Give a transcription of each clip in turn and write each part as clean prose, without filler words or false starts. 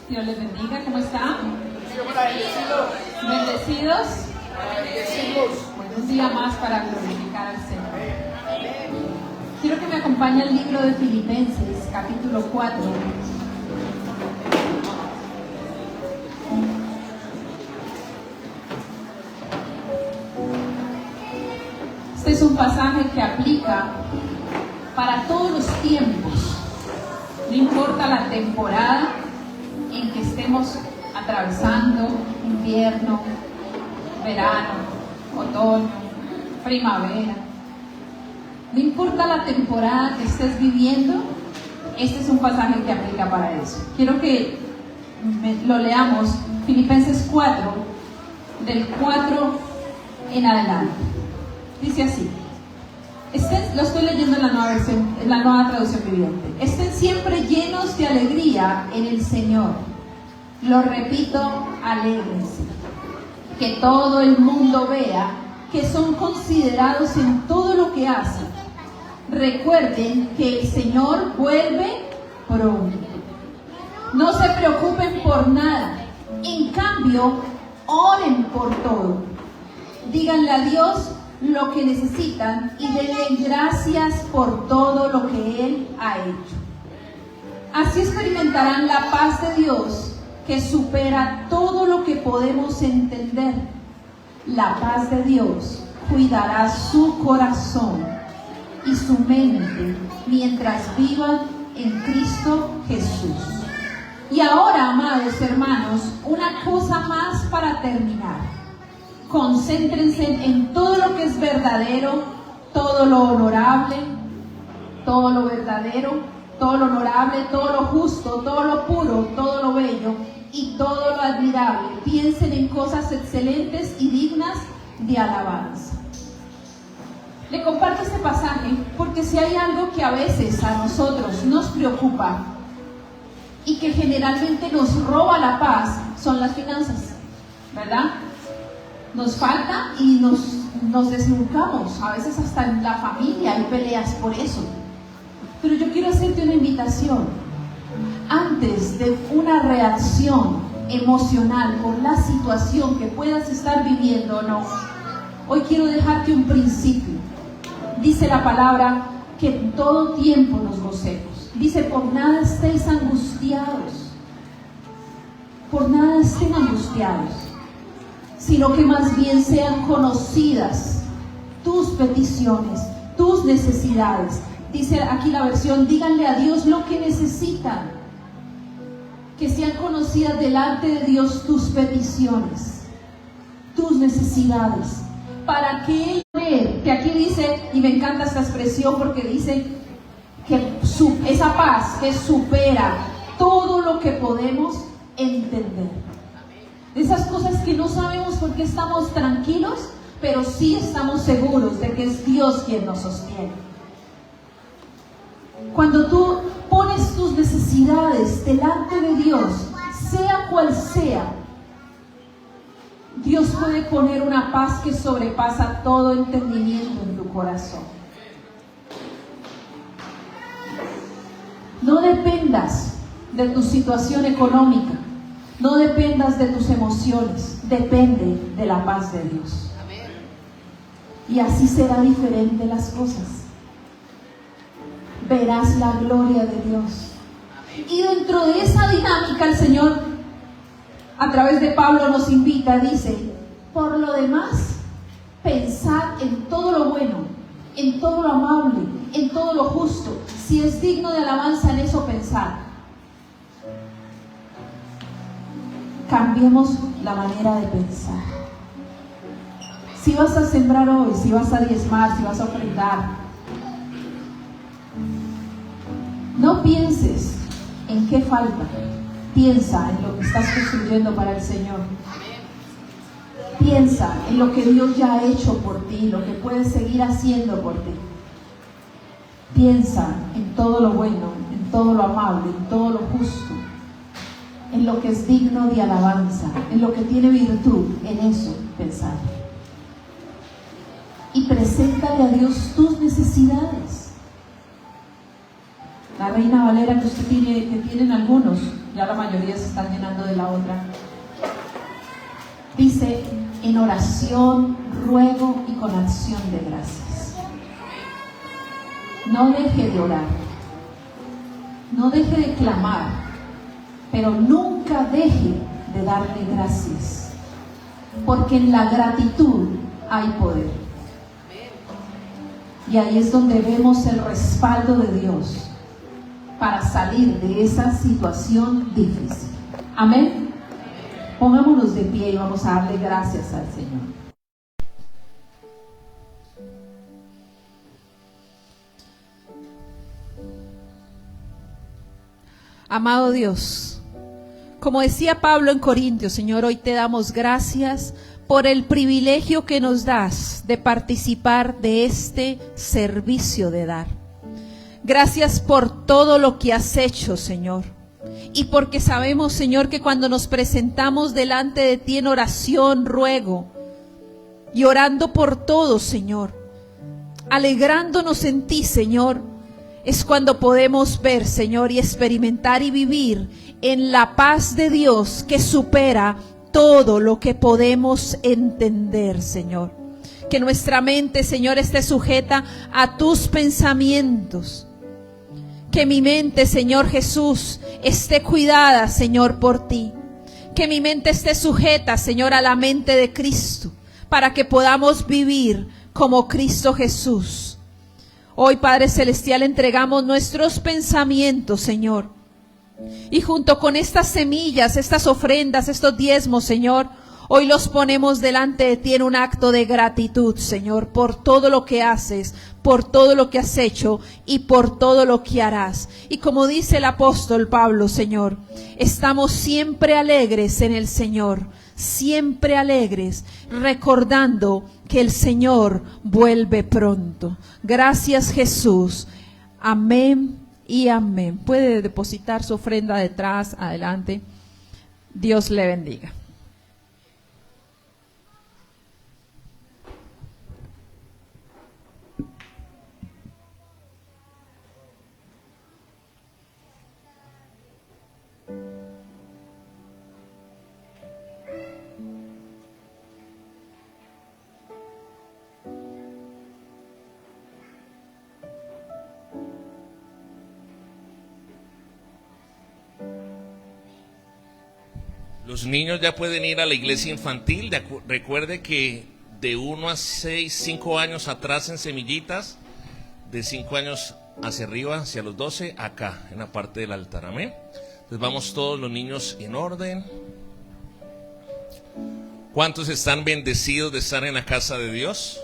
Dios les bendiga. ¿Cómo están? Bendecidos. Bueno, un día más para glorificar al Señor. Quiero que me acompañe al libro de Filipenses, capítulo 4. Este es un pasaje que aplica para todos los tiempos. No importa la temporada en que estemos atravesando, invierno, verano, otoño, primavera. No importa la temporada que estés viviendo, este es un pasaje que aplica para eso. Quiero que lo leamos, Filipenses 4, del 4 en adelante. Dice así. Lo estoy leyendo en la nueva versión, en la nueva traducción viviente. Estén siempre llenos de alegría en el Señor. Lo repito, alégrense. Que todo el mundo vea que son considerados en todo lo que hacen. Recuerden que el Señor vuelve pronto. No se preocupen por nada. En cambio, oren por todo. Díganle a Dios lo que necesitan y denle gracias por todo lo que Él ha hecho. Así experimentarán la paz de Dios que supera todo lo que podemos entender. La paz de Dios cuidará su corazón y su mente mientras vivan en Cristo Jesús. Y ahora, amados hermanos, una cosa más para terminar. Concéntrense en todo lo que es verdadero, todo lo honorable, todo lo verdadero, todo lo honorable, todo lo justo, todo lo puro, todo lo bello y todo lo admirable. Piensen en cosas excelentes y dignas de alabanza. Le comparto este pasaje porque si hay algo que a veces a nosotros nos preocupa y que generalmente nos roba la paz, son las finanzas, ¿verdad? Nos falta y nos desnucamos. A veces hasta en la familia hay peleas por eso. Pero yo quiero hacerte una invitación. Antes de una reacción emocional por la situación que puedas estar viviendo o no, hoy quiero dejarte un principio. Dice la palabra que en todo tiempo nos gocemos. Dice, por nada estéis angustiados. Por nada estén angustiados, sino que más bien sean conocidas tus peticiones, tus necesidades. Dice aquí la versión, díganle a Dios lo que necesitan. Que sean conocidas delante de Dios tus peticiones, tus necesidades, para que Él vea, que aquí dice, y me encanta esta expresión porque dice que esa paz que supera todo lo que podemos entender. Esas cosas que no sabemos por qué estamos tranquilos, pero sí estamos seguros de que es Dios quien nos sostiene. Cuando tú necesidades delante de Dios, sea cual sea, Dios puede poner una paz que sobrepasa todo entendimiento en tu corazón. No dependas de tu situación económica, no dependas de tus emociones, depende de la paz de Dios. Y así será diferente las cosas. Verás la gloria de Dios. Y dentro de esa dinámica el Señor, a través de Pablo, nos invita, dice: por lo demás, pensad en todo lo bueno, en todo lo amable, en todo lo justo. Si es digno de alabanza, en eso pensad. Cambiemos la manera de pensar. Si vas a sembrar hoy, si vas a diezmar, si vas a ofrendar, no pienses en qué falta. Piensa en lo que estás construyendo para el Señor. Piensa en lo que Dios ya ha hecho por ti, lo que puedes seguir haciendo por ti. Piensa en todo lo bueno, en todo lo amable, en todo lo justo, en lo que es digno de alabanza, en lo que tiene virtud. En eso pensar. Y preséntale a Dios tus necesidades. La Reina Valera que usted tiene, que tienen algunos, ya la mayoría se están llenando de la otra, dice: en oración, ruego y con acción de gracias. No deje de orar, no deje de clamar, pero nunca deje de darle gracias, porque en la gratitud hay poder. Y ahí es donde vemos el respaldo de Dios para salir de esa situación difícil. Amén. Pongámonos de pie y vamos a darle gracias al Señor. Amado Dios, como decía Pablo en Corintios, Señor, hoy te damos gracias por el privilegio que nos das de participar de este servicio de dar. Gracias por todo lo que has hecho, Señor. Y porque sabemos, Señor, que cuando nos presentamos delante de ti en oración, ruego, y orando por todos, Señor, alegrándonos en ti, Señor, es cuando podemos ver, Señor, y experimentar y vivir en la paz de Dios que supera todo lo que podemos entender, Señor. Que nuestra mente, Señor, esté sujeta a tus pensamientos. Que mi mente, Señor Jesús, esté cuidada, Señor, por ti. Que mi mente esté sujeta, Señor, a la mente de Cristo, para que podamos vivir como Cristo Jesús. Hoy, Padre Celestial, entregamos nuestros pensamientos, Señor. Y junto con estas semillas, estas ofrendas, estos diezmos, Señor, hoy los ponemos delante de ti en un acto de gratitud, Señor, por todo lo que haces, por todo lo que has hecho y por todo lo que harás. Y como dice el apóstol Pablo, Señor, estamos siempre alegres en el Señor, siempre alegres, recordando que el Señor vuelve pronto. Gracias, Jesús. Amén y amén. Puede depositar su ofrenda detrás, adelante. Dios le bendiga. Los niños ya pueden ir a la iglesia infantil. Recuerde que de 1 a 6, 5 años atrás en Semillitas, de 5 años hacia arriba, hacia los 12, acá, en la parte del altar. Amén. Entonces vamos todos los niños en orden. ¿Cuántos están bendecidos de estar en la casa de Dios?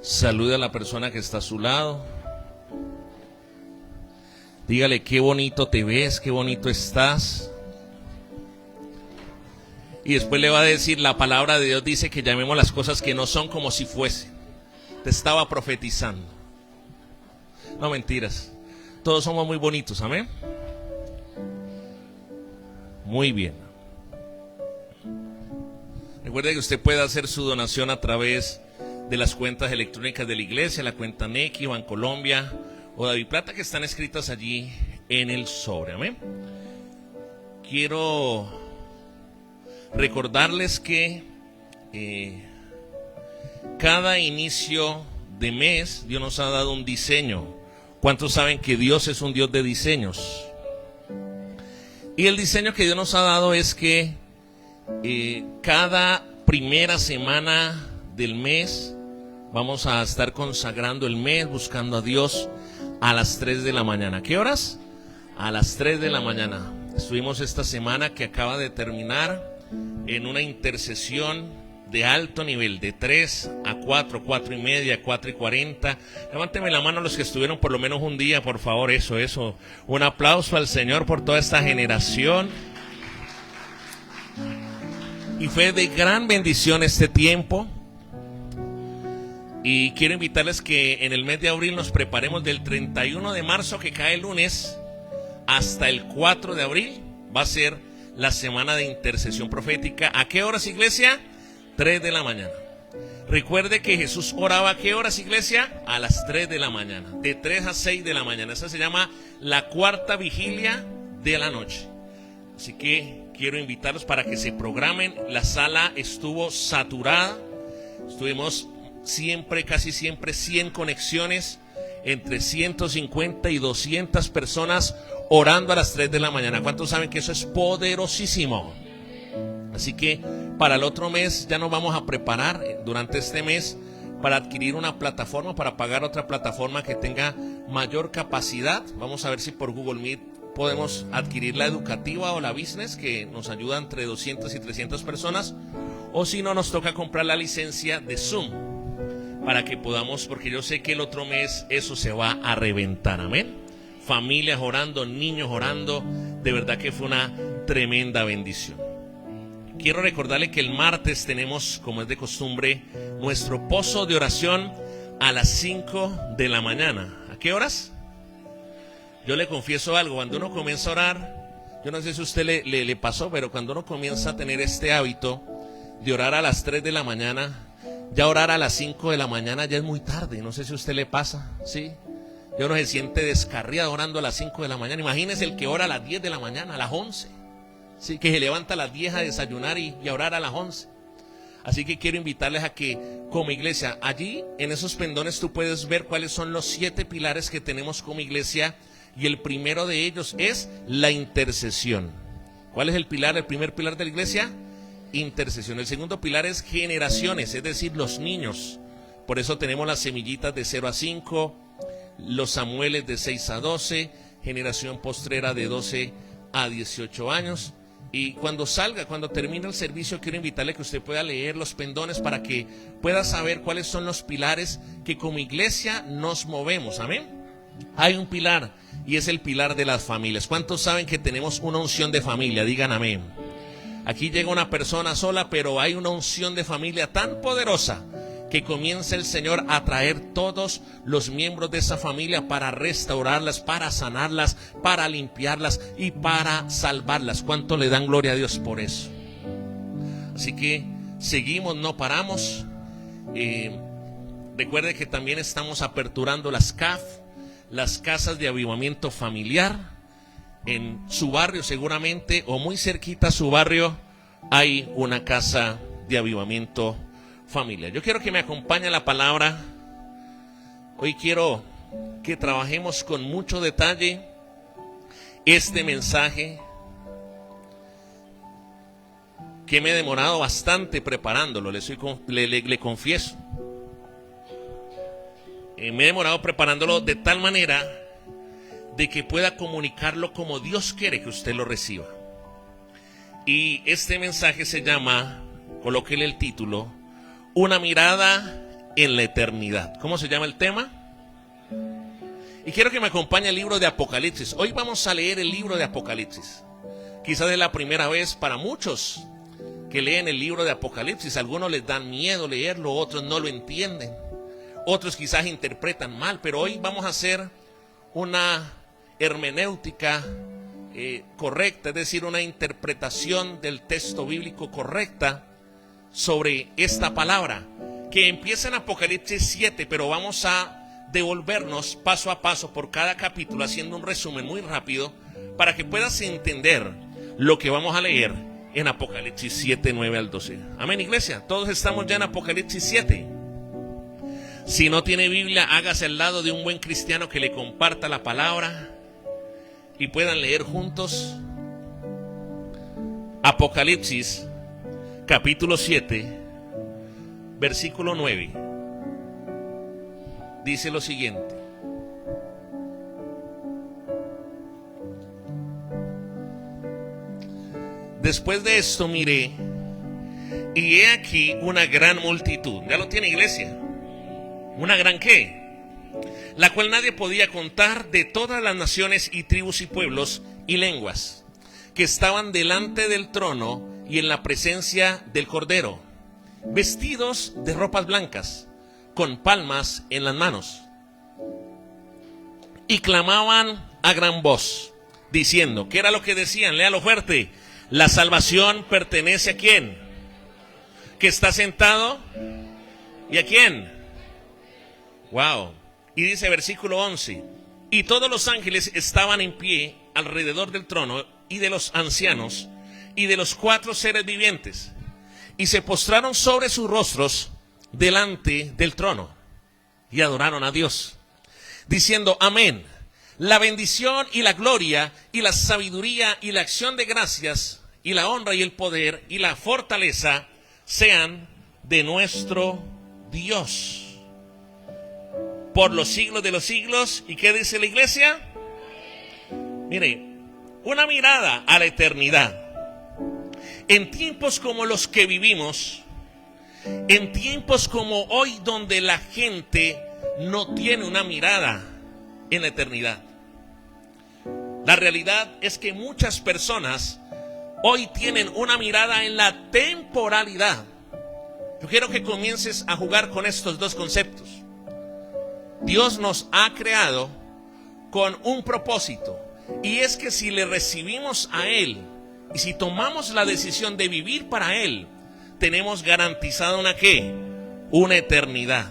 Salude a la persona que está a su lado. Dígale: qué bonito te ves, qué bonito estás. Y después le va a decir: la palabra de Dios dice que llamemos las cosas que no son como si fuesen. Te estaba profetizando. No, mentiras. Todos somos muy bonitos, amén. Muy bien. Recuerde que usted puede hacer su donación a través de las cuentas electrónicas de la iglesia, la cuenta Nequi, Bancolombia o Daviplata, que están escritas allí en el sobre. Amén. Quiero recordarles que cada inicio de mes Dios nos ha dado un diseño. ¿Cuántos saben que Dios es un Dios de diseños? Y el diseño que Dios nos ha dado es que cada primera semana del mes vamos a estar consagrando el mes, buscando a Dios a las 3 de la mañana. ¿A qué horas? A las 3 de la mañana. Estuvimos esta semana que acaba de terminar en una intercesión de alto nivel, de 3 a 4, 4 y media, 4 y 40. Levánteme la mano los que estuvieron por lo menos un día, por favor, eso. Un aplauso al Señor por toda esta generación. Y fue de gran bendición este tiempo. Y quiero invitarles que en el mes de abril nos preparemos del 31 de marzo, que cae el lunes, hasta el 4 de abril. Va a ser la semana de intercesión profética. ¿A qué horas, iglesia? 3 de la mañana. Recuerde que Jesús oraba ¿a qué horas, iglesia? A las 3 de la mañana, de 3 a 6 de la mañana. Esa se llama la cuarta vigilia de la noche. Así que quiero invitarlos para que se programen. La sala estuvo saturada. Estuvimos casi siempre 100 conexiones, entre 150 y 200 personas orando a las 3 de la mañana. ¿Cuántos saben que eso es poderosísimo? Así que para el otro mes ya nos vamos a preparar durante este mes para adquirir una plataforma, para pagar otra plataforma que tenga mayor capacidad. Vamos a ver si por Google Meet podemos adquirir la educativa o la business, que nos ayuda entre 200 y 300 personas, o si no, nos toca comprar la licencia de Zoom para que podamos, porque yo sé que el otro mes eso se va a reventar. Amén. Familias orando, niños orando, de verdad que fue una tremenda bendición. Quiero recordarle que el martes tenemos, como es de costumbre, nuestro pozo de oración a las 5 de la mañana. ¿A qué horas? Yo le confieso algo, cuando uno comienza a orar, yo no sé si a usted le pasó, pero cuando uno comienza a tener este hábito de orar a las 3 de la mañana, ya orar a las 5 de la mañana ya es muy tarde. No sé si a usted le pasa, ¿sí? Ya uno se siente descarriado orando a las 5 de la mañana. Imagínese el que ora a las 10 de la mañana, a las 11. Sí, que se levanta a las 10 a desayunar y a orar a las 11. Así que quiero invitarles a que como iglesia, allí en esos pendones tú puedes ver cuáles son los 7 pilares que tenemos como iglesia. Y el primero de ellos es la intercesión. ¿Cuál es el pilar? El primer pilar de la iglesia, intercesión. El segundo pilar es generaciones, es decir, los niños. Por eso tenemos las semillitas de 0 a 5, los Samueles de 6 a 12, generación postrera de 12 a 18 años. Y cuando termine el servicio, quiero invitarle que usted pueda leer los pendones para que pueda saber cuáles son los pilares que como iglesia nos movemos. Amén. Hay un pilar y es el pilar de las familias. ¿Cuántos saben que tenemos una unción de familia? Digan amén. Aquí llega una persona sola, pero hay una unción de familia tan poderosa que comienza el Señor a traer todos los miembros de esa familia para restaurarlas, para sanarlas, para limpiarlas y para salvarlas. ¿Cuánto le dan gloria a Dios por eso? Así que seguimos, no paramos. Recuerde que también estamos aperturando las CAF, las casas de avivamiento familiar. En su barrio seguramente, o muy cerquita a su barrio, hay una casa de avivamiento familiar. Yo quiero que me acompañe la palabra. Hoy quiero que trabajemos con mucho detalle este mensaje que me he demorado bastante preparándolo, le confieso. Me he demorado preparándolo de tal manera de que pueda comunicarlo como Dios quiere que usted lo reciba. Y este mensaje se llama, colóquele el título, Una mirada en la eternidad. ¿Cómo se llama el tema? Y quiero que me acompañe el libro de Apocalipsis. Hoy vamos a leer el libro de Apocalipsis. Quizás es la primera vez para muchos que leen el libro de Apocalipsis. Algunos les dan miedo leerlo, otros no lo entienden, otros quizás interpretan mal. Pero hoy vamos a hacer una hermenéutica correcta, es decir, una interpretación del texto bíblico correcta sobre esta palabra, que empieza en Apocalipsis 7, pero vamos a devolvernos paso a paso por cada capítulo, haciendo un resumen muy rápido para que puedas entender lo que vamos a leer en Apocalipsis 7, 9 al 12. Amén, iglesia. Todos estamos ya en Apocalipsis 7. Si no tiene Biblia, hágase al lado de un buen cristiano que le comparta la palabra y puedan leer juntos Apocalipsis capítulo 7, versículo 9. Dice lo siguiente: después de esto miré, y he aquí una gran multitud. ¿Ya lo tiene, iglesia? ¿Una gran qué? La cual nadie podía contar, de todas las naciones y tribus y pueblos y lenguas, que estaban delante del trono y en la presencia del Cordero, vestidos de ropas blancas, con palmas en las manos, y clamaban a gran voz, diciendo, ¿qué era lo que decían? Léalo fuerte: la salvación pertenece ¿a quién? ¿Que está sentado? ¿Y a quién? Wow. Y dice versículo 11, y todos los ángeles estaban en pie alrededor del trono y de los ancianos y de los 4 seres vivientes, y se postraron sobre sus rostros delante del trono y adoraron a Dios, diciendo, amén. La bendición y la gloria y la sabiduría y la acción de gracias y la honra y el poder y la fortaleza sean de nuestro Dios por los siglos de los siglos. ¿Y qué dice la iglesia? Mire, una mirada a la eternidad. En tiempos como los que vivimos, en tiempos como hoy, donde la gente no tiene una mirada en la eternidad. La realidad es que muchas personas hoy tienen una mirada en la temporalidad. Yo quiero que comiences a jugar con estos dos conceptos. Dios nos ha creado con un propósito, y es que si le recibimos a Él y si tomamos la decisión de vivir para Él, tenemos garantizada una ¿qué? Una eternidad.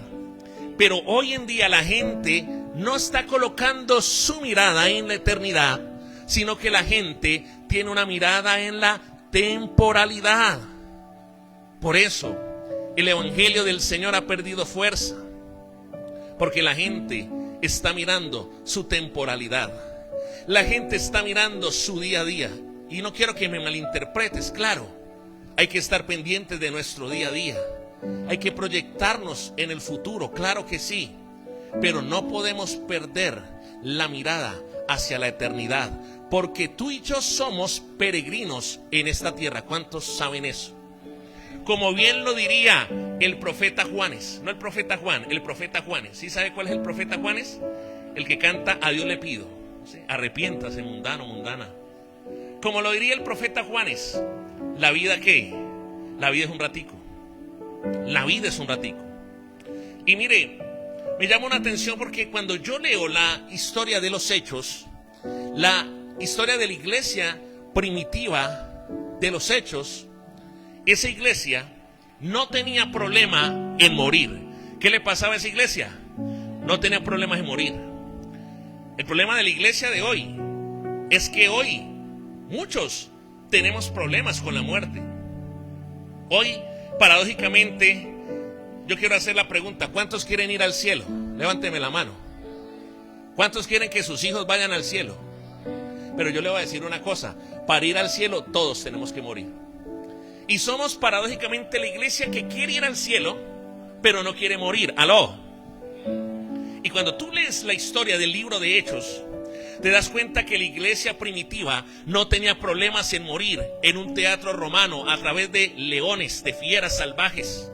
Pero hoy en día la gente no está colocando su mirada en la eternidad, sino que la gente tiene una mirada en la temporalidad. Por eso el evangelio del Señor ha perdido fuerza, porque la gente está mirando su temporalidad. La gente está mirando su día a día. Y no quiero que me malinterpretes, claro, hay que estar pendientes de nuestro día a día. Hay que proyectarnos en el futuro, claro que sí. Pero no podemos perder la mirada hacia la eternidad, porque tú y yo somos peregrinos en esta tierra. ¿Cuántos saben eso? Como bien lo diría el profeta Juanes, no el profeta Juan, el profeta Juanes. ¿Sí sabe cuál es el profeta Juanes? El que canta A Dios le pido, ¿sí? Arrepiéntase, mundano, mundana. Como lo diría el profeta Juanes, ¿la vida qué? La vida es un ratico. La vida es un ratico. Y mire, me llama una atención porque cuando yo leo la historia de los Hechos, la historia de la iglesia primitiva de los Hechos, esa iglesia no tenía problema en morir. ¿Qué le pasaba a esa iglesia? No tenía problemas en morir. El problema de la iglesia de hoy es que hoy muchos tenemos problemas con la muerte. Hoy, paradójicamente, yo quiero hacer la pregunta: ¿cuántos quieren ir al cielo? Levánteme la mano. ¿Cuántos quieren que sus hijos vayan al cielo? Pero yo le voy a decir una cosa: para ir al cielo todos tenemos que morir. Y somos paradójicamente la iglesia que quiere ir al cielo, pero no quiere morir. ¡Aló! Y cuando tú lees la historia del libro de Hechos, te das cuenta que la iglesia primitiva no tenía problemas en morir en un teatro romano a través de leones, de fieras salvajes.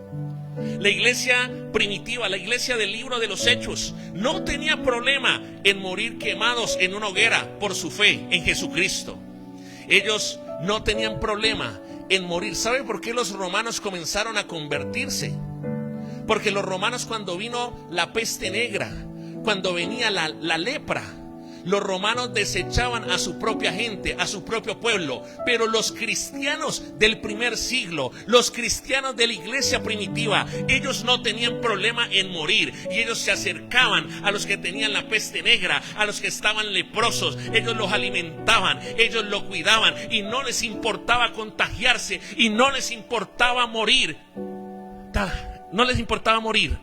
La iglesia primitiva, la iglesia del libro de los Hechos, no tenía problema en morir quemados en una hoguera por su fe en Jesucristo. Ellos no tenían problema en morir. ¿Sabe por qué los romanos comenzaron a convertirse? Porque los romanos, cuando vino la peste negra, cuando venía la lepra, Los romanos desechaban a su propia gente, a su propio pueblo, pero los cristianos del primer siglo, los cristianos de la iglesia primitiva, ellos no tenían problema en morir, y ellos se acercaban a los que tenían la peste negra, a los que estaban leprosos. Ellos los alimentaban, ellos los cuidaban, y no les importaba contagiarse, y no les importaba morir. No les importaba morir.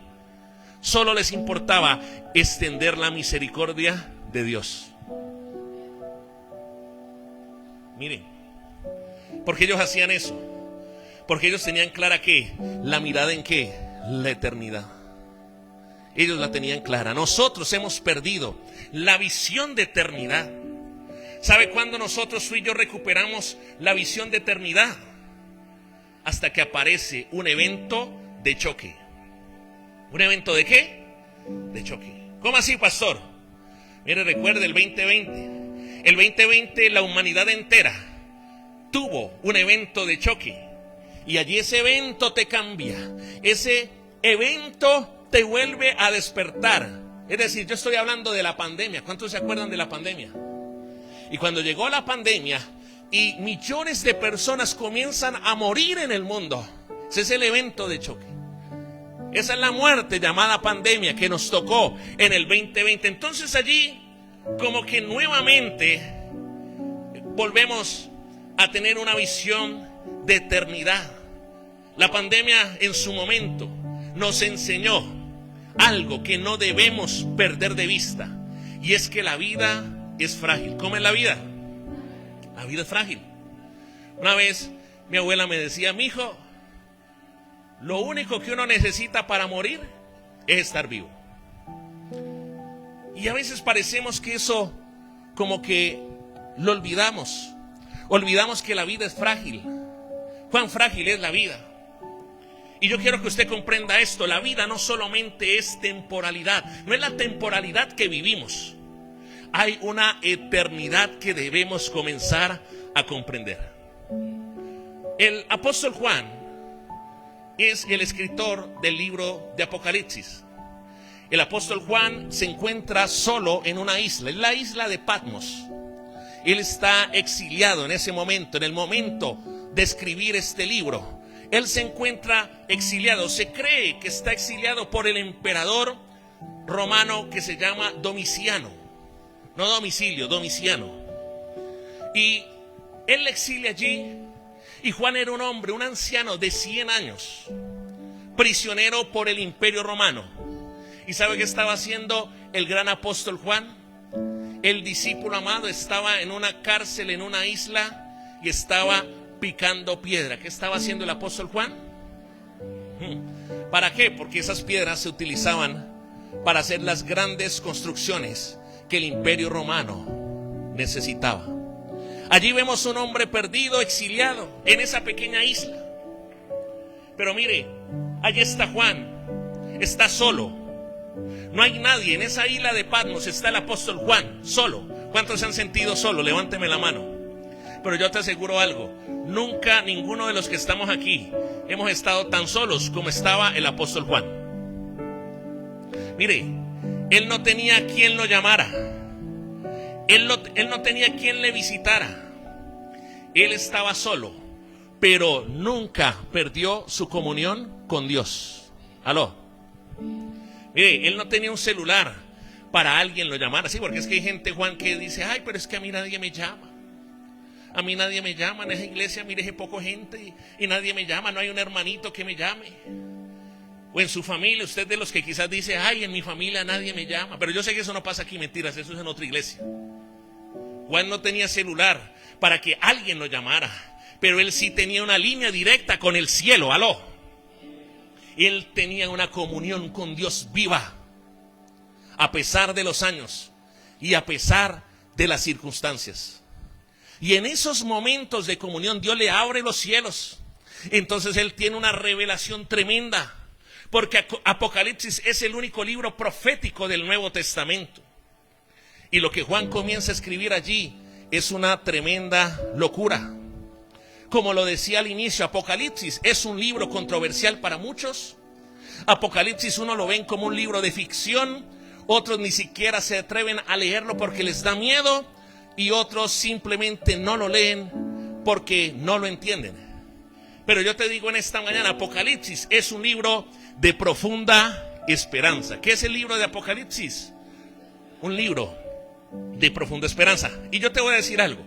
Solo les importaba extender la misericordia de Dios. Miren, porque ellos hacían eso, porque ellos tenían clara ¿qué? La mirada en ¿qué? La eternidad. Ellos la tenían clara. Nosotros hemos perdido la visión de eternidad. ¿Sabe cuándo nosotros, tú y yo, recuperamos la visión de eternidad? Hasta que aparece un evento de choque. ¿Un evento de qué? De choque. ¿Cómo así, pastor? Mire, recuerde el 2020. El 2020 la humanidad entera tuvo un evento de choque. Y allí ese evento te cambia. Ese evento te vuelve a despertar. Es decir, yo estoy hablando de la pandemia. ¿Cuántos se acuerdan de la pandemia? Y cuando llegó la pandemia y millones de personas comienzan a morir en el mundo, ese es el evento de choque. Esa es la muerte llamada pandemia que nos tocó en el 2020. Entonces allí como que nuevamente volvemos a tener una visión de eternidad. La pandemia en su momento nos enseñó algo que no debemos perder de vista, y es que la vida es frágil. ¿Cómo es la vida? La vida es frágil. Una vez mi abuela me decía: mi hijo, lo único que uno necesita para morir es estar vivo. Y a veces parecemos que eso como que lo olvidamos. Olvidamos que la vida es frágil. ¿Cuán frágil es la vida? Y yo quiero que usted comprenda esto. La vida no solamente es temporalidad. No es la temporalidad que vivimos. Hay una eternidad que debemos comenzar a comprender. El apóstol Juan es el escritor del libro de Apocalipsis. El apóstol Juan se encuentra solo en una isla, en la isla de Patmos. Él está exiliado en ese momento, en el momento de escribir este libro. Él se encuentra exiliado, se cree que está exiliado por el emperador romano que se llama Domiciano. No Domicilio, Domiciano. Y él le exilia allí. Y Juan era un hombre, un anciano de 100 años, prisionero por el imperio romano. ¿Y sabe qué estaba haciendo el gran apóstol Juan? El discípulo amado estaba en una cárcel, en una isla, y estaba picando piedra. ¿Qué estaba haciendo el apóstol Juan? ¿Para qué? Porque esas piedras se utilizaban para hacer las grandes construcciones que el imperio romano necesitaba. Allí vemos un hombre perdido, exiliado en esa pequeña isla. Pero mire, allí está Juan, está solo. No hay nadie en esa isla de Patmos, está el apóstol Juan, solo. ¿Cuántos se han sentido solos? Levánteme la mano. Pero yo te aseguro algo, nunca ninguno de los que estamos aquí hemos estado tan solos como estaba el apóstol Juan. Mire, él no tenía quien lo llamara. Él no tenía quien le visitara. Él estaba solo, pero nunca perdió su comunión con Dios. ¿Aló? Mire, él no tenía un celular para alguien lo llamara. Sí, porque es que hay gente, Juan, que dice: ay, pero es que a mí nadie me llama. A mí nadie me llama en esa iglesia, mire, hay poco gente y nadie me llama, no hay un hermanito que me llame. O en su familia, usted de los que quizás dice: ay, en mi familia nadie me llama. Pero yo sé que eso no pasa aquí, mentiras, eso es en otra iglesia. Juan no tenía celular para que alguien lo llamara, pero él sí tenía una línea directa con el cielo. Aló. Él tenía una comunión con Dios viva, a pesar de los años y a pesar de las circunstancias. Y en esos momentos de comunión Dios le abre los cielos. Entonces él tiene una revelación tremenda, porque Apocalipsis es el único libro profético del Nuevo Testamento. Y lo que Juan comienza a escribir allí es una tremenda locura. Como lo decía al inicio, Apocalipsis es un libro controversial para muchos. Apocalipsis uno lo ven como un libro de ficción, otros ni siquiera se atreven a leerlo porque les da miedo, y otros simplemente no lo leen porque no lo entienden. Pero yo te digo en esta mañana, Apocalipsis es un libro de profunda esperanza. ¿Qué es el libro de Apocalipsis? Un libro de profunda esperanza. Y yo te voy a decir algo,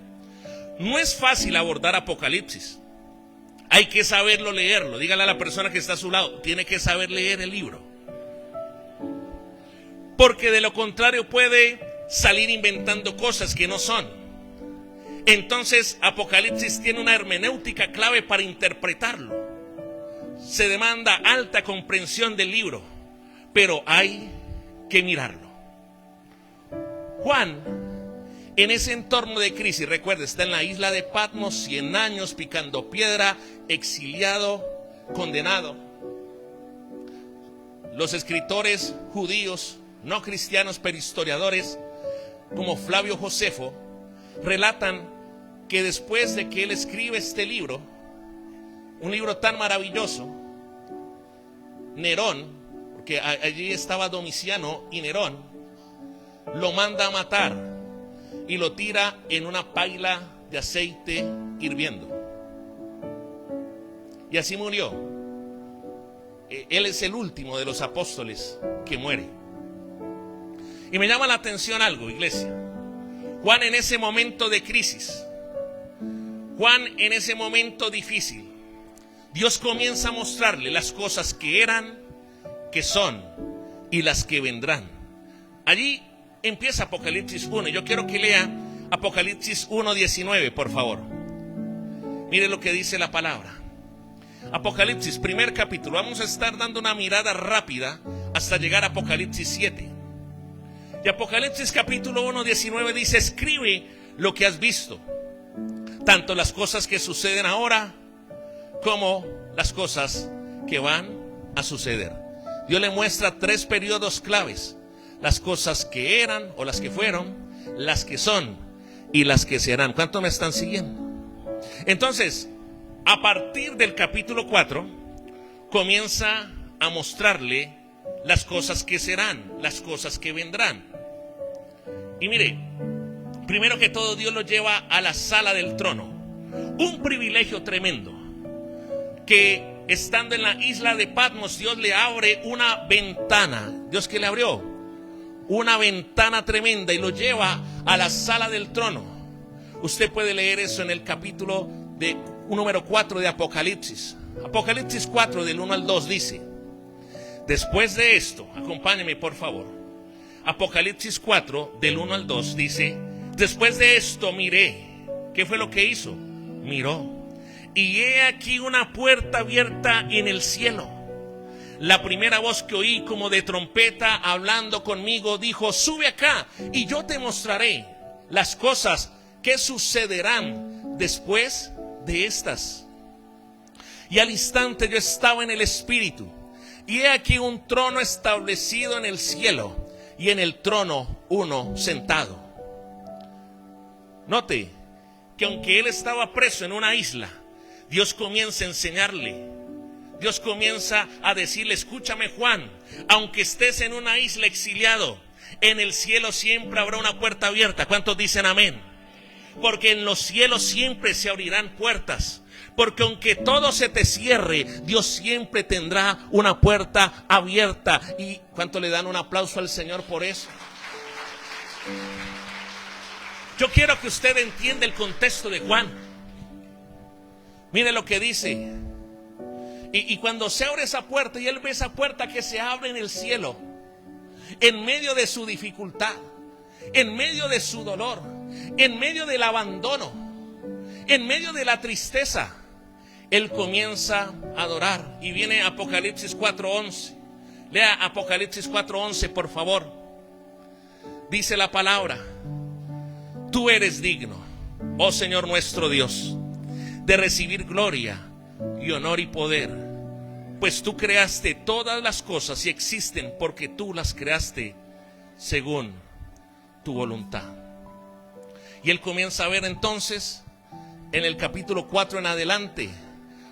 no es fácil abordar Apocalipsis. Hay que saberlo leerlo. Dígale a la persona que está a su lado, tiene que saber leer el libro, porque de lo contrario puede salir inventando cosas que no son. Entonces Apocalipsis tiene una hermenéutica clave para interpretarlo. Se demanda alta comprensión del libro, pero hay que mirarlo. Juan, en ese entorno de crisis, recuerda, está en la isla de Patmos, 100 años picando piedra, exiliado, condenado. Los escritores judíos, no cristianos, pero historiadores, como Flavio Josefo, relatan que después de que él escribe este libro, un libro tan maravilloso, Nerón, porque allí estaba Domiciano, y Nerón lo manda a matar y lo tira en una paila de aceite hirviendo. Y así murió. Él es el último de los apóstoles que muere. Y me llama la atención algo, iglesia. Juan, en ese momento de crisis, Juan, en ese momento difícil, Dios comienza a mostrarle las cosas que eran, que son y las que vendrán. Allí empieza Apocalipsis 1. Yo quiero que lea Apocalipsis 1:19, por favor. Mire lo que dice la palabra. Apocalipsis, primer capítulo. Vamos a estar dando una mirada rápida hasta llegar a Apocalipsis 7. Y Apocalipsis capítulo 1:19 dice: escribe lo que has visto, tanto las cosas que suceden ahora como las cosas que van a suceder. Dios le muestra 3 periodos claves: las cosas que eran o las que fueron, las que son y las que serán. ¿Cuánto me están siguiendo? Entonces, a partir del capítulo 4 comienza a mostrarle las cosas que serán, las cosas que vendrán. Y mire, primero que todo, Dios lo lleva a la sala del trono. Un privilegio tremendo, que estando en la isla de Patmos, Dios le abre una ventana. ¿Dios qué le abrió? Una ventana tremenda, y lo lleva a la sala del trono. Usted puede leer eso en el capítulo número 4 de Apocalipsis. Apocalipsis 4 del 1 al 2 dice: después de esto, acompáñeme por favor. Apocalipsis 4 del 1 al 2 dice: después de esto miré. ¿Qué fue lo que hizo? Miró, y he aquí una puerta abierta en el cielo. La primera voz que oí, como de trompeta hablando conmigo, dijo: sube acá y yo te mostraré las cosas que sucederán después de estas. Y al instante yo estaba en el Espíritu, y he aquí un trono establecido en el cielo, y en el trono uno sentado. Note que aunque él estaba preso en una isla, Dios comienza a enseñarle. Dios comienza a decirle: escúchame, Juan, aunque estés en una isla exiliado, en el cielo siempre habrá una puerta abierta. ¿Cuántos dicen amén? Porque en los cielos siempre se abrirán puertas. Porque aunque todo se te cierre, Dios siempre tendrá una puerta abierta. ¿Y cuánto le dan un aplauso al Señor por eso? Yo quiero que usted entienda el contexto de Juan. Mire lo que dice. Y cuando se abre esa puerta, y él ve esa puerta que se abre en el cielo, en medio de su dificultad, en medio de su dolor, en medio del abandono, en medio de la tristeza, él comienza a adorar. Y viene Apocalipsis 4:11. Lea Apocalipsis 4:11, por favor. Dice la palabra: tú eres digno, oh Señor nuestro Dios, de recibir gloria y honor y poder, pues tú creaste todas las cosas y existen porque tú las creaste según tu voluntad. Y él comienza a ver entonces, en el capítulo 4 en adelante,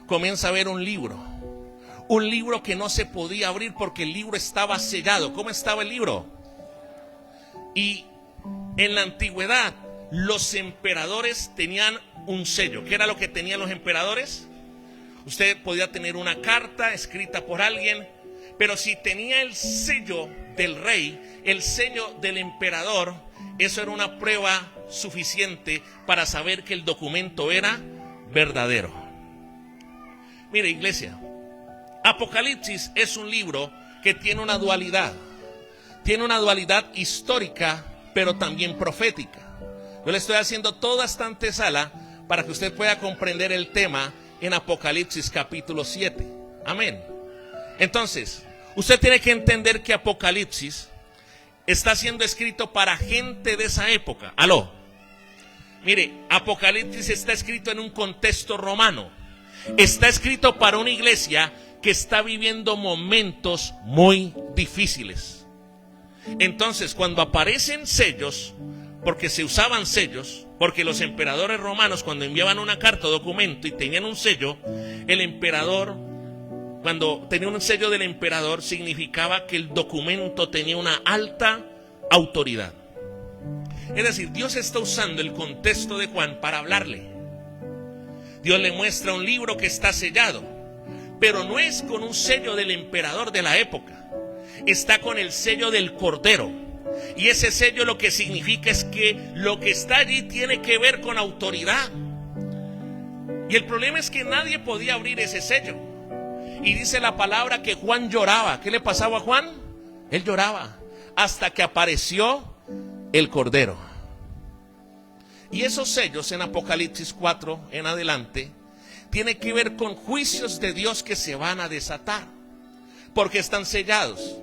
comienza a ver un libro que no se podía abrir porque el libro estaba sellado. ¿Cómo estaba el libro? Y en la antigüedad los emperadores tenían un sello. ¿Qué era lo que tenían los emperadores? Usted podía tener una carta escrita por alguien, pero si tenía el sello del rey, el sello del emperador, eso era una prueba suficiente para saber que el documento era verdadero. Mire, iglesia, Apocalipsis es un libro que tiene una dualidad. Tiene una dualidad histórica, pero también profética. Yo le estoy haciendo toda esta antesala para que usted pueda comprender el tema en Apocalipsis capítulo 7. Amén. Entonces, usted tiene que entender que Apocalipsis está siendo escrito para gente de esa época. Aló. Mire, Apocalipsis está escrito en un contexto romano. Está escrito para una iglesia que está viviendo momentos muy difíciles. Entonces, cuando aparecen sellos, porque se usaban sellos, porque los emperadores romanos, cuando enviaban una carta o documento y tenían un sello, el emperador, cuando tenía un sello del emperador, significaba que el documento tenía una alta autoridad. Es decir, Dios está usando el contexto de Juan para hablarle. Dios le muestra un libro que está sellado, pero no es con un sello del emperador de la época. Está con el sello del Cordero. Y ese sello lo que significa es que lo que está allí tiene que ver con autoridad. Y el problema es que nadie podía abrir ese sello. Y dice la palabra que Juan lloraba. ¿Qué le pasaba a Juan? Él lloraba hasta que apareció el Cordero. Y esos sellos en Apocalipsis 4 en adelante tiene que ver con juicios de Dios que se van a desatar, porque están sellados,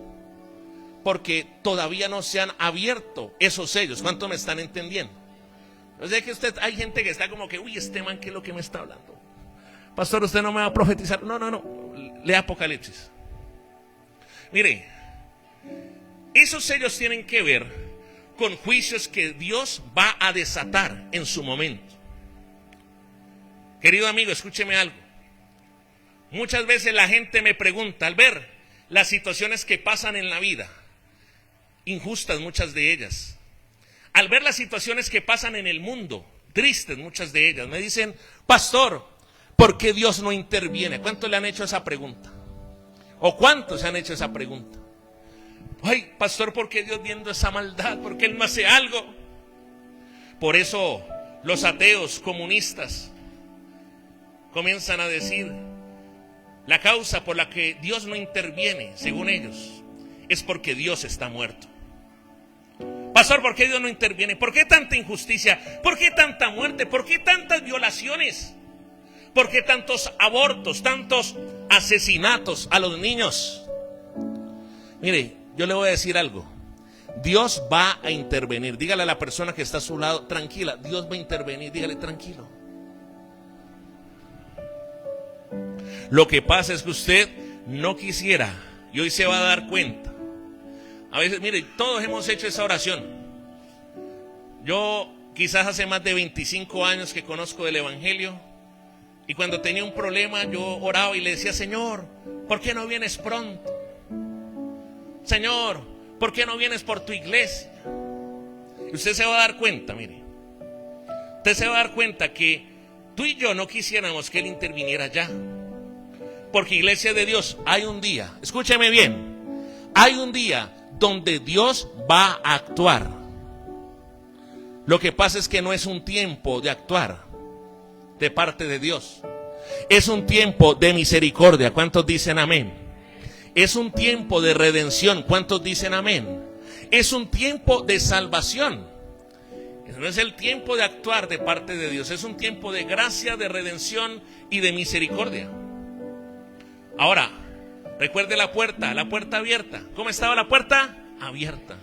porque todavía no se han abierto esos sellos. ¿Cuánto me están entendiendo? Yo sé que hay gente que está como que, uy, este man, ¿qué es lo que me está hablando? Pastor, usted no me va a profetizar. No, lea Apocalipsis. Mire, esos sellos tienen que ver con juicios que Dios va a desatar en su momento. Querido amigo, escúcheme algo. Muchas veces la gente me pregunta, al ver las situaciones que pasan en la vida, injustas muchas de ellas, al ver las situaciones que pasan en el mundo, tristes muchas de ellas, me dicen, pastor, ¿por qué Dios no interviene? ¿Cuántos le han hecho esa pregunta? ¿O cuántos se han hecho esa pregunta? Ay, pastor, ¿por qué Dios viendo esa maldad? ¿Por qué Él no hace algo? Por eso los ateos comunistas comienzan a decir, la causa por la que Dios no interviene, según ellos, es porque Dios está muerto. Pastor, ¿por qué Dios no interviene? ¿Por qué tanta injusticia? ¿Por qué tanta muerte? ¿Por qué tantas violaciones? ¿Por qué tantos abortos, tantos asesinatos a los niños? Mire, yo le voy a decir algo. Dios va a intervenir. Dígale a la persona que está a su lado, tranquila, Dios va a intervenir. Dígale, tranquilo. Lo que pasa es que usted no quisiera, y hoy se va a dar cuenta. A veces, mire, todos hemos hecho esa oración. Yo quizás hace más de 25 años que conozco del Evangelio, y cuando tenía un problema yo oraba y le decía, Señor, ¿por qué no vienes pronto? Señor, ¿por qué no vienes por tu iglesia? Y usted se va a dar cuenta, mire, usted se va a dar cuenta que tú y yo no quisiéramos que Él interviniera ya. Porque, iglesia de Dios, hay un día, escúcheme bien, hay un día donde Dios va a actuar. Lo que pasa es que no es un tiempo de actuar de parte de Dios. Es un tiempo de misericordia. ¿Cuántos dicen amén? Es un tiempo de redención. ¿Cuántos dicen amén? Es un tiempo de salvación. No es el tiempo de actuar de parte de Dios. Es un tiempo de gracia, de redención y de misericordia. Ahora, recuerde la puerta abierta. ¿Cómo estaba la puerta? Abierta.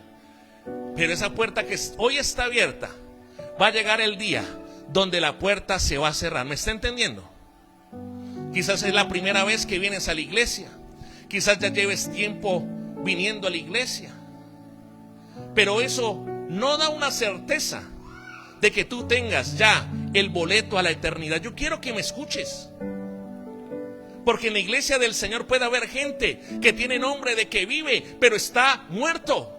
Pero esa puerta que hoy está abierta, va a llegar el día donde la puerta se va a cerrar. ¿Me está entendiendo? Quizás es la primera vez que vienes a la iglesia. Quizás ya lleves tiempo viniendo a la iglesia. Pero eso no da una certeza de que tú tengas ya el boleto a la eternidad. Yo quiero que me escuches. Porque en la iglesia del Señor puede haber gente que tiene nombre de que vive, pero está muerto.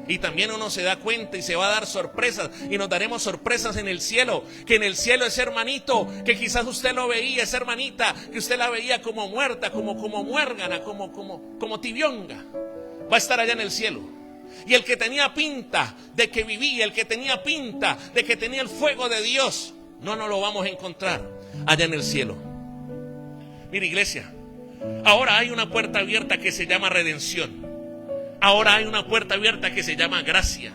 Y también uno se da cuenta y se va a dar sorpresas, y nos daremos sorpresas en el cielo, que en el cielo ese hermanito, que quizás usted lo veía, esa hermanita, que usted la veía como muerta, como muérgana, como tibionga, va a estar allá en el cielo. Y el que tenía pinta de que vivía, el que tenía pinta de que tenía el fuego de Dios, no nos lo vamos a encontrar allá en el cielo. Mire, iglesia, ahora hay una puerta abierta que se llama redención. Ahora hay una puerta abierta que se llama gracia.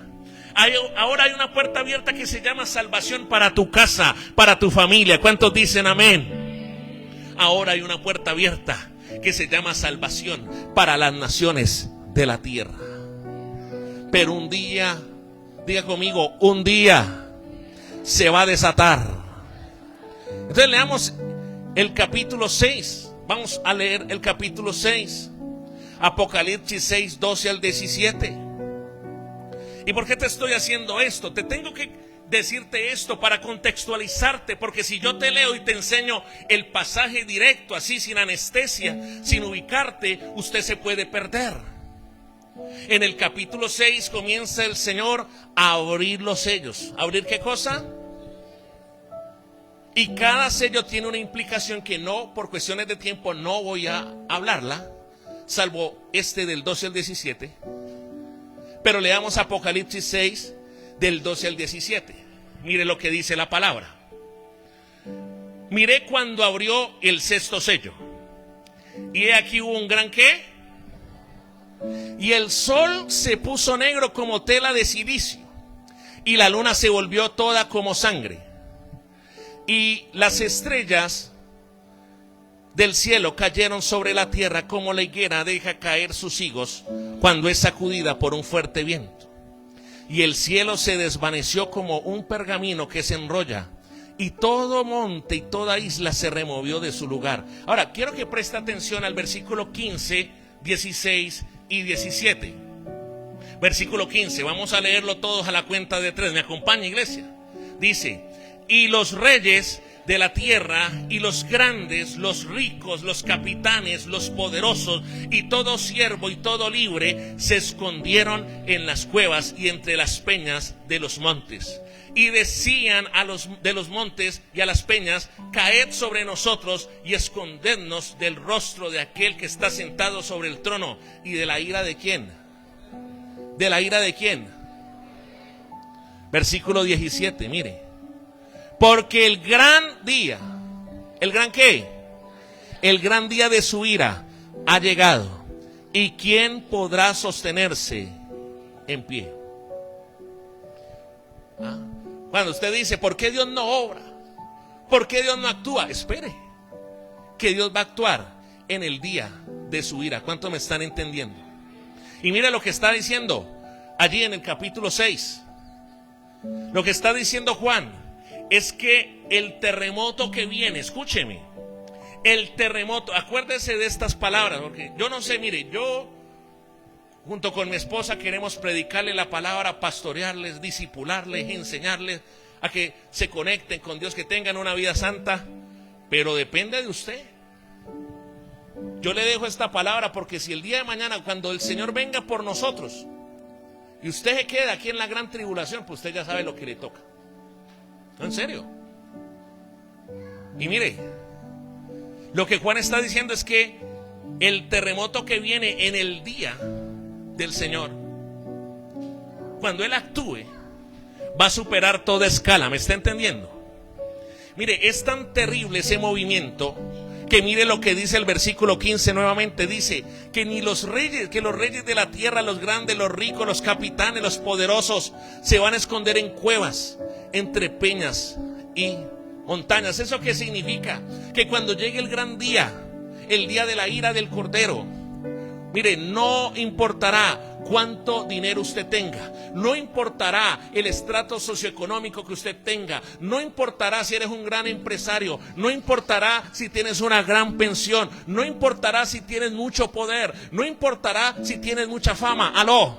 Ahora hay una puerta abierta que se llama salvación para tu casa, para tu familia. ¿Cuántos dicen amén? Ahora hay una puerta abierta que se llama salvación para las naciones de la tierra. Pero un día, diga conmigo, un día se va a desatar. Entonces leamos el capítulo 6. Vamos a leer el capítulo 6. Apocalipsis 6, 12 al 17. ¿Y por qué te estoy haciendo esto? Te tengo que decirte esto para contextualizarte, porque si yo te leo y te enseño el pasaje directo, así sin anestesia, sin ubicarte, usted se puede perder. En el capítulo 6 comienza el Señor a abrir los sellos. ¿Abrir qué cosa? Y cada sello tiene una implicación que no, por cuestiones de tiempo, no voy a hablarla, salvo este del 12 al 17. Pero leamos Apocalipsis 6 del 12 al 17. Mire lo que dice la palabra. Miré cuando abrió el sexto sello, y he aquí hubo un gran ¿qué? Y el sol se puso negro como tela de silicio, y la luna se volvió toda como sangre, y las estrellas del cielo cayeron sobre la tierra como la higuera deja caer sus higos cuando es sacudida por un fuerte viento. Y el cielo se desvaneció como un pergamino que se enrolla, y todo monte y toda isla se removió de su lugar. Ahora, quiero que preste atención al versículo 15, 16 y 17. Versículo 15, vamos a leerlo todos a la cuenta de 3. ¿Me acompaña, iglesia? Dice: y los reyes de la tierra, y los grandes, los ricos, los capitanes, los poderosos, y todo siervo y todo libre, se escondieron en las cuevas y entre las peñas de los montes. Y decían de los montes y a las peñas: caed sobre nosotros y escondednos del rostro de aquel que está sentado sobre el trono y de la ira de ¿quién? ¿De la ira de quién? Versículo 17, mire. Porque el gran día, ¿el gran qué? El gran día de su ira ha llegado, ¿y quién podrá sostenerse en pie? Cuando usted dice, ¿por qué Dios no obra? ¿Por qué Dios no actúa? Espere, que Dios va a actuar en el día de su ira. ¿Cuánto me están entendiendo? Y mire lo que está diciendo allí en el capítulo 6. Lo que está diciendo Juan es que el terremoto que viene, escúcheme, el terremoto, acuérdese de estas palabras, porque yo no sé, mire, yo junto con mi esposa queremos predicarle la palabra, pastorearles, discipularles, enseñarles a que se conecten con Dios, que tengan una vida santa, pero depende de usted. Yo le dejo esta palabra porque si el día de mañana, cuando el Señor venga por nosotros y usted se queda aquí en la gran tribulación, pues usted ya sabe lo que le toca. En serio. Y mire, lo que Juan está diciendo es que el terremoto que viene en el día del Señor, cuando Él actúe, va a superar toda escala. ¿Me está entendiendo? Mire, es tan terrible ese movimiento que mire lo que dice el versículo 15 nuevamente. Dice que ni los reyes, que los reyes de la tierra, los grandes, los ricos, los capitanes, los poderosos, se van a esconder en cuevas, entre peñas y montañas. ¿Eso qué significa? Que cuando llegue el gran día, el día de la ira del Cordero, mire, no importará cuánto dinero usted tenga, no importará el estrato socioeconómico que usted tenga, no importará si eres un gran empresario, no importará si tienes una gran pensión, no importará si tienes mucho poder, no importará si tienes mucha fama. Aló.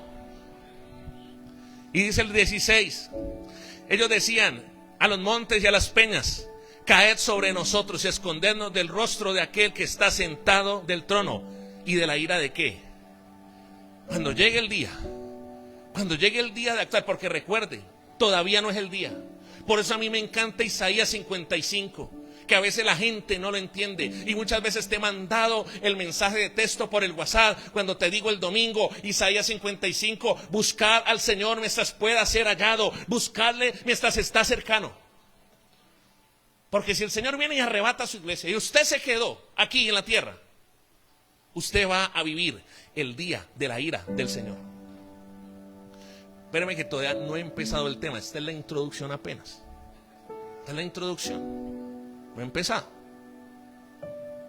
Y dice el 16, ellos decían a los montes y a las peñas: caed sobre nosotros y escondednos del rostro de aquel que está sentado del trono y de la ira de qué. Cuando llegue el día, Cuando llegue el día de actuar, porque recuerde, todavía no es el día. Por eso a mí me encanta Isaías 55, que a veces la gente no lo entiende. Y muchas veces te he mandado el mensaje de texto por el WhatsApp, cuando te digo el domingo, Isaías 55, buscar al Señor mientras pueda ser hallado, buscarle mientras está cercano. Porque si el Señor viene y arrebata a su iglesia y usted se quedó aquí en la tierra, usted va a vivir el día de la ira del Señor. Espérame que todavía no he empezado el tema. Esta es la introducción apenas. Esta es la introducción. No he empezado.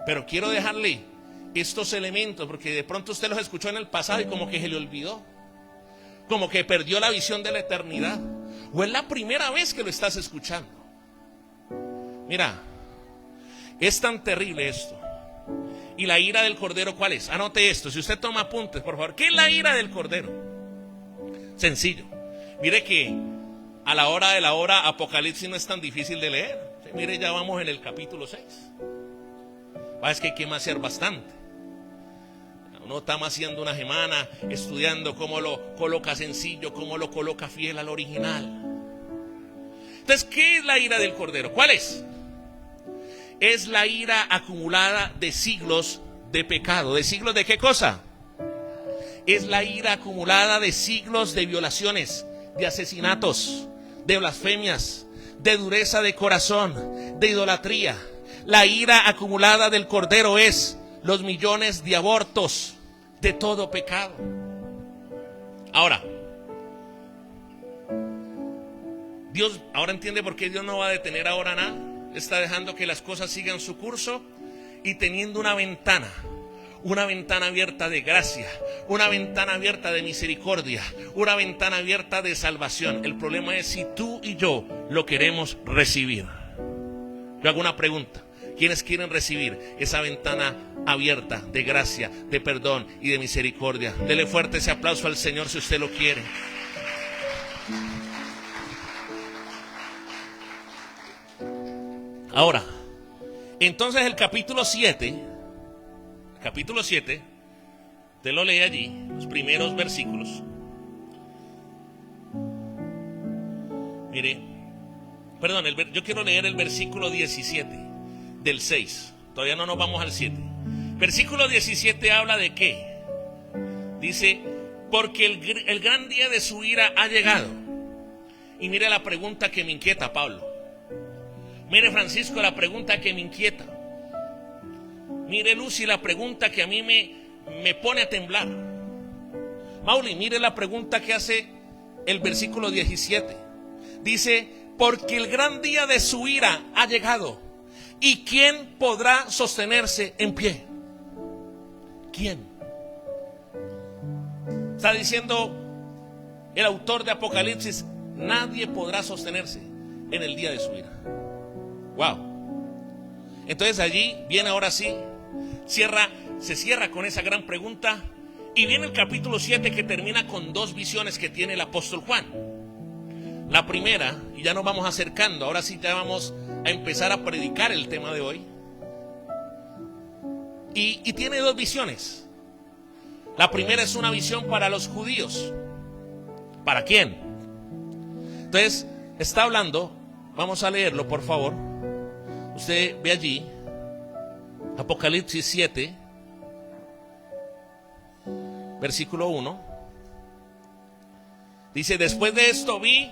Pero quiero dejarle estos elementos, porque de pronto usted los escuchó en el pasado y como que se le olvidó. Como que perdió la visión de la eternidad. O es la primera vez que lo estás escuchando. Mira, es tan terrible esto. ¿Y la ira del Cordero cuál es? Anote esto, si usted toma apuntes, por favor. ¿Qué es la ira del Cordero? Sencillo. Mire que a la hora de la hora Apocalipsis no es tan difícil de leer. Mire, ya vamos en el capítulo 6. Es que hay que hacer bastante. Uno está haciendo una semana estudiando cómo lo coloca sencillo, cómo lo coloca fiel al original. Entonces, ¿qué es la ira del Cordero? ¿Cuál es? Es la ira acumulada de siglos de pecado. ¿De siglos de qué cosa? Es la ira acumulada de siglos de violaciones, de asesinatos, de blasfemias, de dureza de corazón, de idolatría. La ira acumulada del Cordero es los millones de abortos, de todo pecado. Ahora, Dios ahora entiende por qué Dios no va a detener ahora nada. Está dejando que las cosas sigan su curso y teniendo una ventana abierta de gracia, una ventana abierta de misericordia, una ventana abierta de salvación. El problema es si tú y yo lo queremos recibir. Yo hago una pregunta: ¿quiénes quieren recibir esa ventana abierta de gracia, de perdón y de misericordia? Dele fuerte ese aplauso al Señor si usted lo quiere. Ahora, entonces el capítulo 7, usted lo lee allí, los primeros versículos. Mire, perdón, yo quiero leer el versículo 17 del 6. Todavía no nos vamos al 7. Versículo 17 habla de qué. Dice, porque el gran día de su ira ha llegado. Y mire la pregunta que me inquieta, Pablo. Mire, Francisco, la pregunta que me inquieta. Mire, Lucy, la pregunta que a mí me pone a temblar. Mauli, mire la pregunta que hace el versículo 17. Dice, porque el gran día de su ira ha llegado. ¿Y quién podrá sostenerse en pie? ¿Quién? Está diciendo el autor de Apocalipsis, nadie podrá sostenerse en el día de su ira. Wow. Entonces allí viene ahora sí, se cierra con esa gran pregunta y viene el capítulo 7 que termina con dos visiones que tiene el apóstol Juan. La primera, y ya nos vamos acercando, ahora sí ya vamos a empezar a predicar el tema de hoy. Y tiene dos visiones. La primera es una visión para los judíos. ¿Para quién? Entonces está hablando, vamos a leerlo por favor. Usted ve allí Apocalipsis 7 versículo 1. Dice, después de esto vi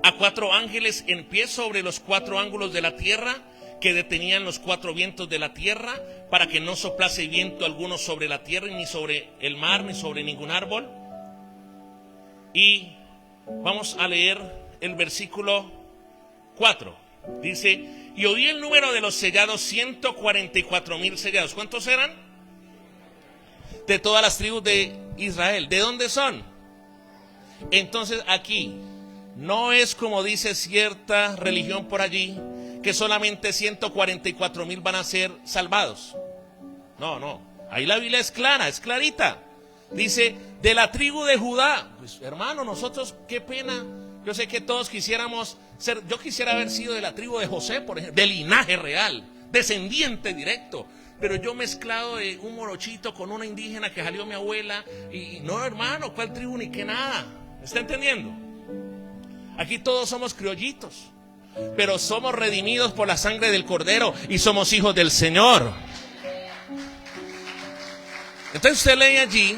a 4 ángeles en pie sobre los 4 ángulos de la tierra, que detenían los 4 vientos de la tierra, para que no soplase viento alguno sobre la tierra, ni sobre el mar, ni sobre ningún árbol. Y vamos a leer el versículo 4. Dice, y oí el número de los sellados, 144,000 sellados. ¿Cuántos eran? De todas las tribus de Israel. ¿De dónde son? Entonces aquí no es como dice cierta religión por allí, que solamente 144,000 van a ser salvados. No. Ahí la Biblia es clara, es clarita. Dice, de la tribu de Judá. Pues hermano, nosotros, qué pena. Yo sé que todos quisiéramos ser, yo quisiera haber sido de la tribu de José, por ejemplo, de linaje real, descendiente directo. Pero yo mezclado de un morochito con una indígena que salió mi abuela. Y no, hermano, ¿cuál tribu ni qué nada? ¿Me está entendiendo? Aquí todos somos criollitos, pero somos redimidos por la sangre del Cordero y somos hijos del Señor. Entonces usted lee allí,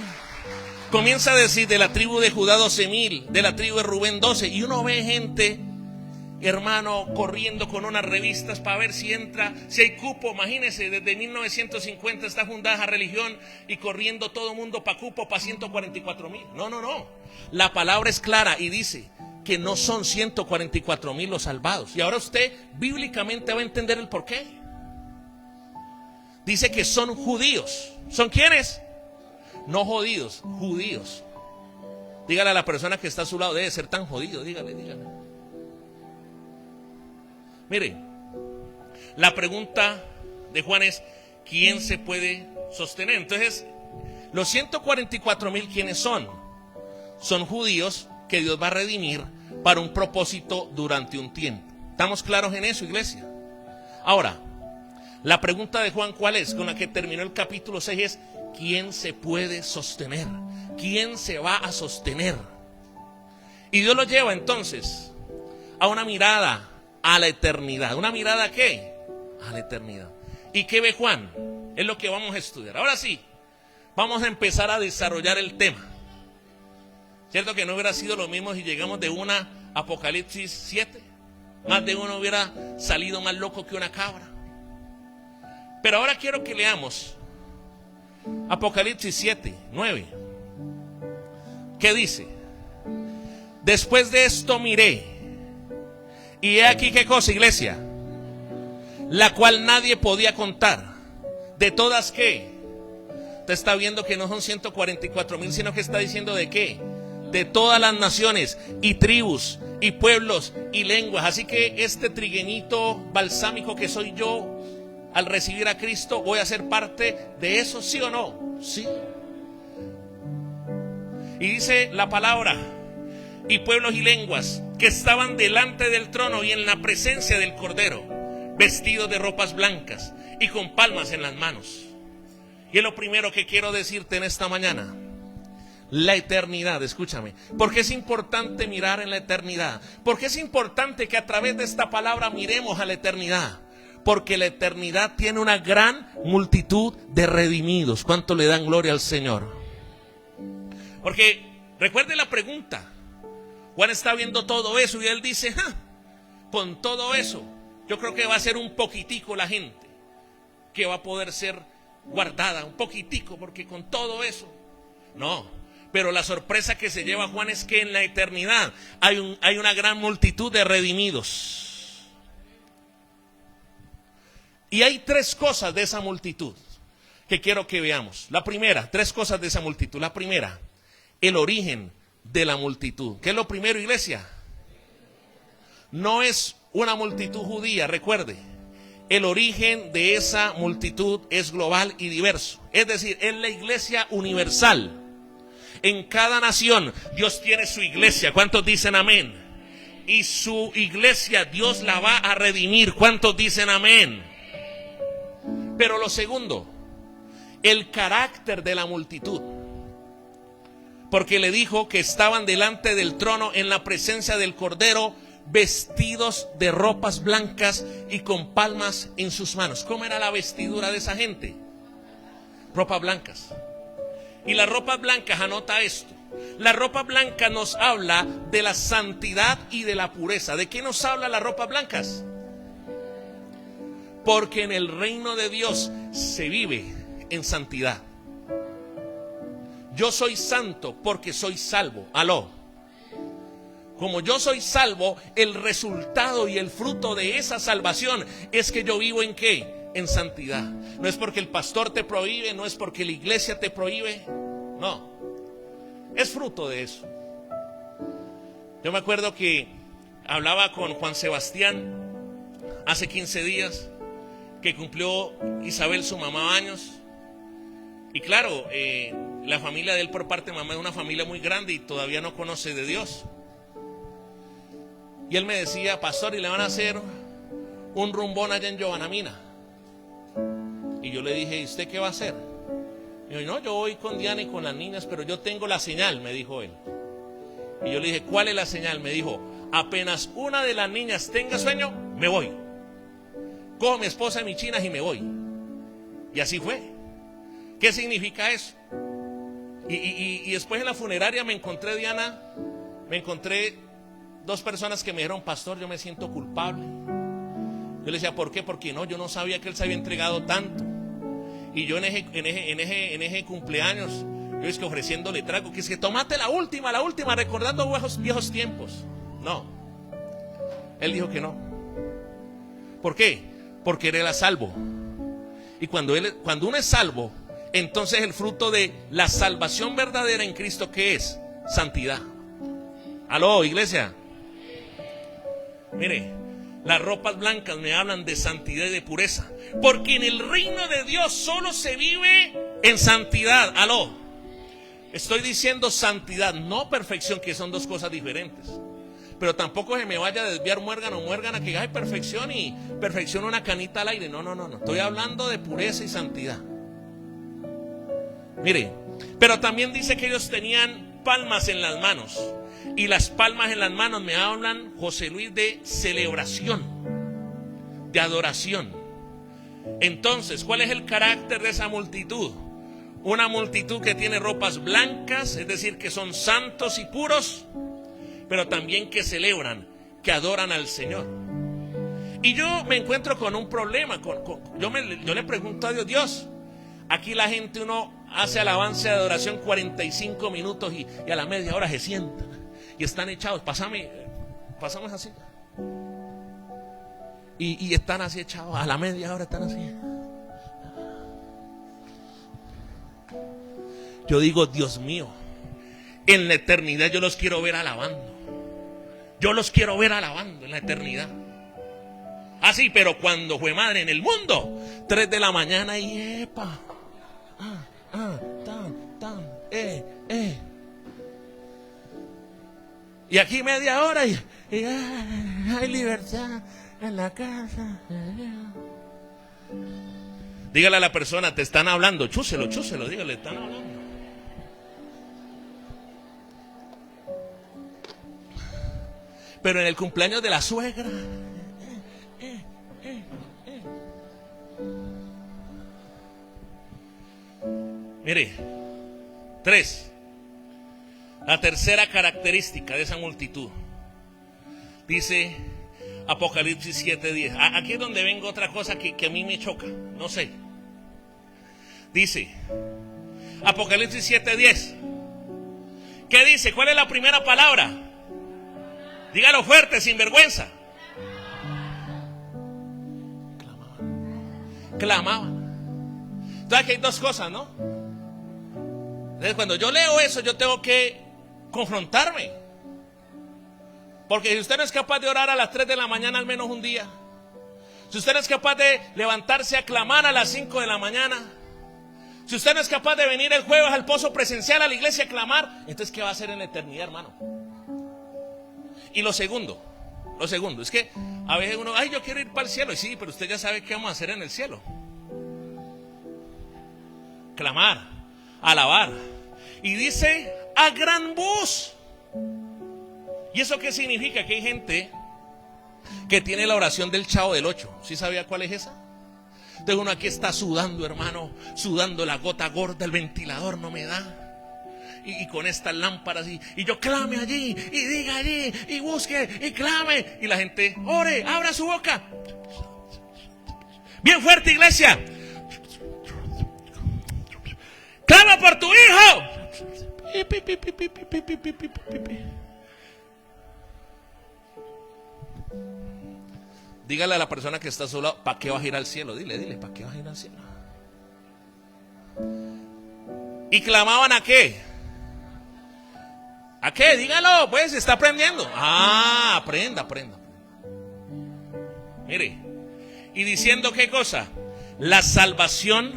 comienza a decir de la tribu de Judá 12,000, de la tribu de Rubén 12, y uno ve gente, hermano, corriendo con unas revistas para ver si entra, si hay cupo. Imagínense, desde 1950 está fundada esa religión y corriendo todo el mundo para cupo, para 144,000. No. La palabra es clara y dice que no son 144,000 los salvados. Y ahora usted bíblicamente va a entender el porqué. Dice que son judíos. ¿Son quiénes? No jodidos, judíos. Dígale a la persona que está a su lado, debe ser tan jodido, dígale. Miren, la pregunta de Juan es, ¿quién se puede sostener? Entonces, los 144,000, ¿quiénes son? Son judíos que Dios va a redimir para un propósito durante un tiempo. ¿Estamos claros en eso, iglesia? Ahora, la pregunta de Juan, ¿cuál es? Con la que terminó el capítulo 6 es, ¿quién se puede sostener? ¿Quién se va a sostener? Y Dios lo lleva entonces a una mirada a la eternidad. ¿Una mirada a qué? A la eternidad. ¿Y qué ve Juan? Es lo que vamos a estudiar. Ahora sí, vamos a empezar a desarrollar el tema. ¿Cierto que no hubiera sido lo mismo si llegamos de una Apocalipsis 7? Más de uno hubiera salido más loco que una cabra. Pero ahora quiero que leamos Apocalipsis 7, 9. ¿Qué dice? Después de esto miré, y he aquí qué cosa, iglesia, la cual nadie podía contar. ¿De todas qué? Te está viendo que no son 144,000, sino que está diciendo de qué. De todas las naciones y tribus y pueblos y lenguas. Así que este trigueñito balsámico que soy yo, al recibir a Cristo, ¿voy a ser parte de eso, sí o no? Sí. Y dice la palabra, y pueblos y lenguas que estaban delante del trono y en la presencia del Cordero, vestidos de ropas blancas y con palmas en las manos. Y es lo primero que quiero decirte en esta mañana. La eternidad, escúchame. ¿Por qué es importante mirar en la eternidad? ¿Por qué es importante que a través de esta palabra miremos a la eternidad? Porque la eternidad tiene una gran multitud de redimidos. ¿Cuánto le dan gloria al Señor? Porque recuerde la pregunta. Juan está viendo todo eso y él dice, con todo eso, yo creo que va a ser un poquitico la gente que va a poder ser guardada, un poquitico, porque con todo eso, no. Pero la sorpresa que se lleva Juan es que en la eternidad hay una gran multitud de redimidos. Y hay tres cosas de esa multitud que quiero que veamos. La primera, tres cosas de esa multitud. La primera, el origen de la multitud. ¿Qué es lo primero, iglesia? No es una multitud judía, recuerde. El origen de esa multitud es global y diverso. Es decir, es la iglesia universal. En cada nación Dios tiene su iglesia. ¿Cuántos dicen amén? Y su iglesia Dios la va a redimir. ¿Cuántos dicen amén? Pero lo segundo, el carácter de la multitud. Porque le dijo que estaban delante del trono en la presencia del Cordero, vestidos de ropas blancas y con palmas en sus manos. ¿Cómo era la vestidura de esa gente? Ropas blancas. Y las ropas blancas, anota esto. La ropa blanca nos habla de la santidad y de la pureza. ¿De qué nos habla las ropas blancas? Porque en el reino de Dios se vive en santidad. Yo soy santo porque soy salvo. Aló. Como yo soy salvo, el resultado y el fruto de esa salvación es que yo vivo ¿en qué? En santidad. No es porque el pastor te prohíbe, no es porque la iglesia te prohíbe. No. Es fruto de eso. Yo me acuerdo que hablaba con Juan Sebastián hace 15 días, que cumplió Isabel, su mamá, años. Y claro, la familia de él por parte de mamá es una familia muy grande y todavía no conoce de Dios. Y él me decía, pastor, y le van a hacer un rumbón allá en Giovanamina. Y yo le dije, ¿y usted qué va a hacer? Y yo, no, yo voy con Diana y con las niñas, pero yo tengo la señal, me dijo él. Y yo le dije, ¿cuál es la señal? Me dijo, apenas una de las niñas tenga sueño, me voy. Cojo a mi esposa y mis chinas y me voy. Y así fue. ¿Qué significa eso? Y después en la funeraria me encontré, Diana, me encontré dos personas que me dijeron, pastor, yo me siento culpable. Yo le decía, ¿por qué? Porque no, yo no sabía que él se había entregado tanto. Y yo en ese cumpleaños, yo es que ofreciéndole trago, que es que tomate la última, recordando viejos tiempos. No. Él dijo que no. ¿Por qué? Porque él era salvo. Y cuando uno es salvo, entonces el fruto de la salvación verdadera en Cristo, ¿qué es? Santidad. Aló, iglesia. Mire, las ropas blancas me hablan de santidad y de pureza, porque en el reino de Dios solo se vive en santidad. Aló. Estoy diciendo santidad, no perfección, que son dos cosas diferentes. Pero tampoco se me vaya a desviar muérgana que hay perfección y perfección una canita al aire. No. Estoy hablando de pureza y santidad. Mire, pero también dice que ellos tenían palmas en las manos. Y las palmas en las manos me hablan, José Luis, de celebración, de adoración. Entonces, ¿cuál es el carácter de esa multitud? Una multitud que tiene ropas blancas, es decir, que son santos y puros, pero también que celebran, que adoran al Señor. Y yo me encuentro con un problema. Yo le pregunto a Dios, aquí la gente, uno hace alabanza de adoración 45 minutos y a la media hora se sientan y están echados. Pasamos así. Y están así echados, a la media hora están así. Yo digo, Dios mío, en la eternidad yo los quiero ver alabando. Yo los quiero ver alabando en la eternidad. Así, pero cuando fue madre en el mundo, 3 de la mañana y epa. Y aquí media hora y hay libertad en la casa. Dígale a la persona, te están hablando, chúselo, dígale, están hablando. Pero en el cumpleaños de la suegra, mire, 3. La tercera característica de esa multitud. Dice Apocalipsis 7:10. Aquí es donde vengo otra cosa que a mí me choca. No sé. Dice Apocalipsis 7:10. ¿Qué dice? ¿Cuál es la primera palabra? Dígalo fuerte, sin vergüenza. Clamaban. Entonces aquí hay dos cosas, ¿no? Entonces cuando yo leo eso, yo tengo que confrontarme. Porque si usted no es capaz de orar a las 3 de la mañana al menos un día, si usted no es capaz de levantarse a clamar a las 5 de la mañana, si usted no es capaz de venir el jueves al pozo presencial a la iglesia a clamar, entonces ¿qué va a hacer en la eternidad, hermano? Y lo segundo es que a veces uno, yo quiero ir para el cielo. Y sí, pero usted ya sabe qué vamos a hacer en el cielo. Clamar, alabar. Y dice, a gran voz. ¿Y eso qué significa? Que hay gente que tiene la oración del Chavo del 8. ¿Sí sabía cuál es esa? Entonces uno aquí está sudando, hermano, sudando la gota gorda, el ventilador no me da. Y con estas lámparas y yo clame allí y diga allí y busque y clame. Y la gente, ore, abra su boca. Bien fuerte, iglesia. Clama por tu hijo. Dígale a la persona que está sola, ¿para qué vas a ir al cielo? Dile, ¿para qué vas a ir al cielo? ¿Y clamaban a qué? ¿A qué? Dígalo, pues, está aprendiendo. Aprenda. Mire, y diciendo qué cosa, la salvación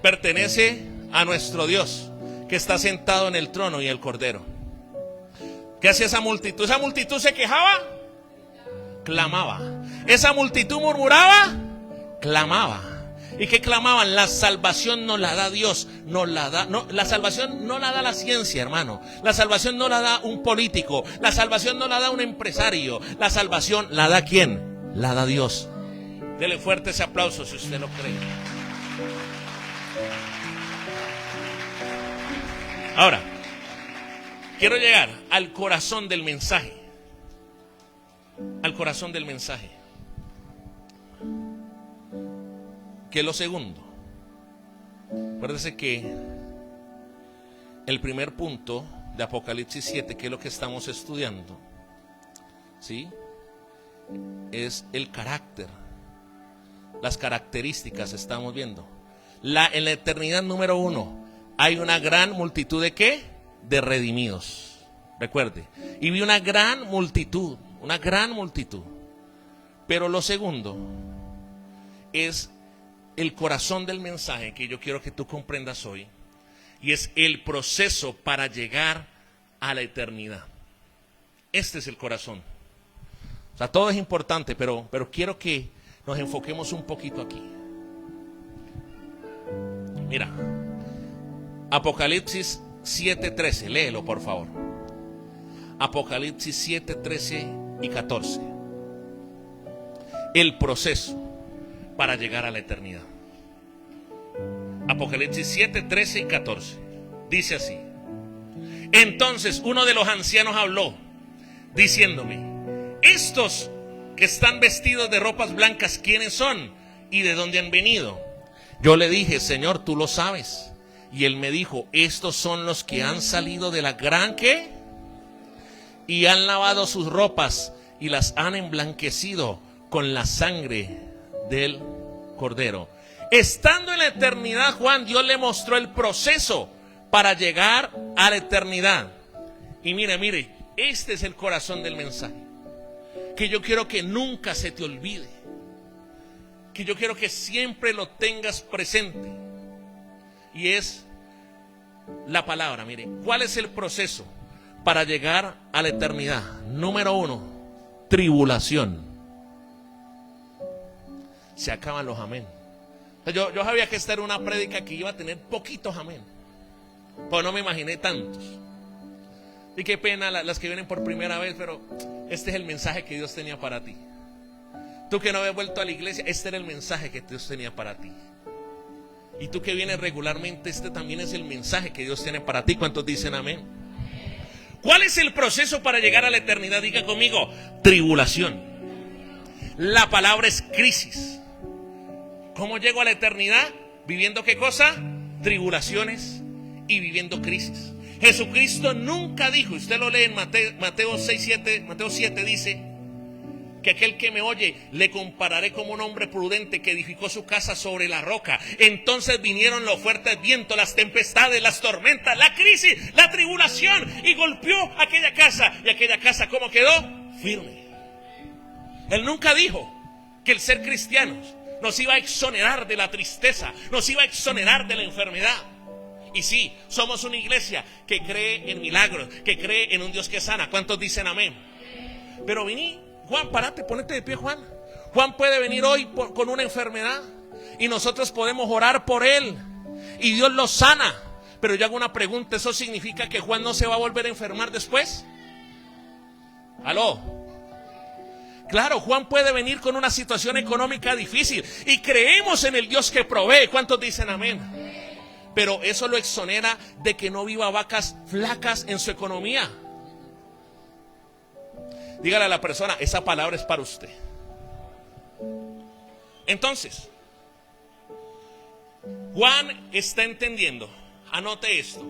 pertenece a nuestro Dios, que está sentado en el trono y el Cordero. ¿Qué hacía esa multitud? ¿Esa multitud se quejaba? Clamaba. ¿Esa multitud murmuraba? Clamaba. ¿Y qué clamaban? La salvación no la da Dios, la salvación no la da la ciencia, hermano. La salvación no la da un político, la salvación no la da un empresario. La salvación la da ¿quién? La da Dios. Dele fuerte ese aplauso si usted lo cree. Ahora, quiero llegar al corazón del mensaje. Al corazón del mensaje. ¿Qué es lo segundo? Acuérdese que el primer punto de Apocalipsis 7, que es lo que estamos estudiando, ¿sí? Es el carácter. Las características estamos viendo. En la eternidad número 1 hay una gran multitud de ¿qué? De redimidos. Recuerde. Y vi una gran multitud. Pero lo segundo es el corazón del mensaje que yo quiero que tú comprendas hoy. Y es el proceso para llegar a la eternidad. Este es el corazón. O sea, todo es importante, pero quiero que nos enfoquemos un poquito aquí. Mira, Apocalipsis 7:13, léelo por favor. Apocalipsis 7:13 y 14. El proceso para llegar a la eternidad. Apocalipsis 7:13 y 14. Dice así: entonces uno de los ancianos habló, diciéndome: estos que están vestidos de ropas blancas, ¿quiénes son? ¿Y de dónde han venido? Yo le dije: Señor, tú lo sabes. Y él me dijo: estos son los que han salido de la gran ¿qué? Y han lavado sus ropas y las han emblanquecido con la sangre del Cordero. Estando en la eternidad, Juan, Dios le mostró el proceso para llegar a la eternidad. Y mire, este es el corazón del mensaje, que yo quiero que nunca se te olvide, que yo quiero que siempre lo tengas presente. Y es la palabra. Mire, ¿cuál es el proceso para llegar a la eternidad? Número 1, tribulación. Se acaban los amén. Yo sabía que esta era una prédica que iba a tener poquitos amén, pues no me imaginé tantos. Y qué pena las que vienen por primera vez, pero este es el mensaje que Dios tenía para ti. Tú que no habías vuelto a la iglesia, este era el mensaje que Dios tenía para ti. Y tú que vienes regularmente, este también es el mensaje que Dios tiene para ti. ¿Cuántos dicen amén? ¿Cuál es el proceso para llegar a la eternidad? Diga conmigo: tribulación. La palabra es crisis. ¿Cómo llego a la eternidad? ¿Viviendo qué cosa? Tribulaciones y viviendo crisis. Jesucristo nunca dijo, usted lo lee en Mateo 7 dice que aquel que me oye le compararé como un hombre prudente que edificó su casa sobre la roca. Entonces vinieron los fuertes vientos, las tempestades, las tormentas, la crisis, la tribulación, y golpeó aquella casa. Y aquella casa, ¿cómo quedó? Firme. Él nunca dijo que el ser cristianos nos iba a exonerar de la tristeza, nos iba a exonerar de la enfermedad. Y sí, somos una iglesia que cree en milagros, que cree en un Dios que sana. ¿Cuántos dicen amén? Pero vení, Juan, párate, ponete de pie, Juan. Juan puede venir hoy con una enfermedad y nosotros podemos orar por él y Dios lo sana. Pero yo hago una pregunta: ¿eso significa que Juan no se va a volver a enfermar después? ¿Aló? Claro, Juan puede venir con una situación económica difícil y creemos en el Dios que provee. ¿Cuántos dicen amén? Pero eso lo exonera de que no viva vacas flacas en su economía. Dígale a la persona: esa palabra es para usted. Entonces, Juan está entendiendo, anote esto,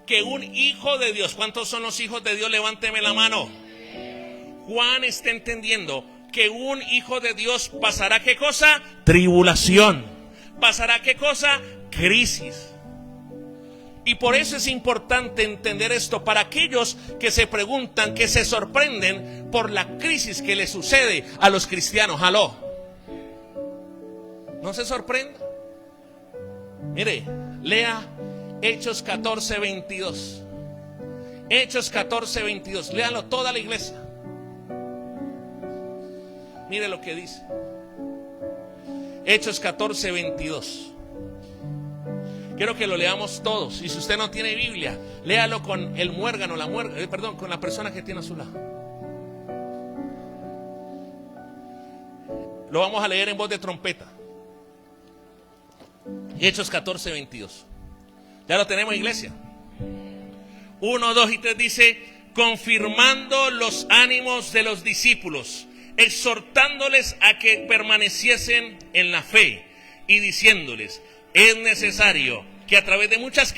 que un hijo de Dios, ¿cuántos son los hijos de Dios? Levánteme la mano. Juan está entendiendo que un hijo de Dios pasará ¿qué cosa? Tribulación. Pasará ¿qué cosa? Crisis. Y por eso es importante entender esto para aquellos que se preguntan, que se sorprenden por la crisis que le sucede a los cristianos. ¿Aló? No se sorprenda. Mire, lea Hechos 14:22. Hechos 14:22. Léalo toda la iglesia. Mire lo que dice. Hechos 14, 22. Quiero que lo leamos todos. Y si usted no tiene Biblia, léalo con el muérgano, con la persona que tiene a su lado. Lo vamos a leer en voz de trompeta. Hechos 14, 22. ¿Ya lo tenemos, iglesia? 1, 2 y 3 dice: confirmando los ánimos de los discípulos, exhortándoles a que permaneciesen en la fe y diciéndoles: es necesario que a través de muchas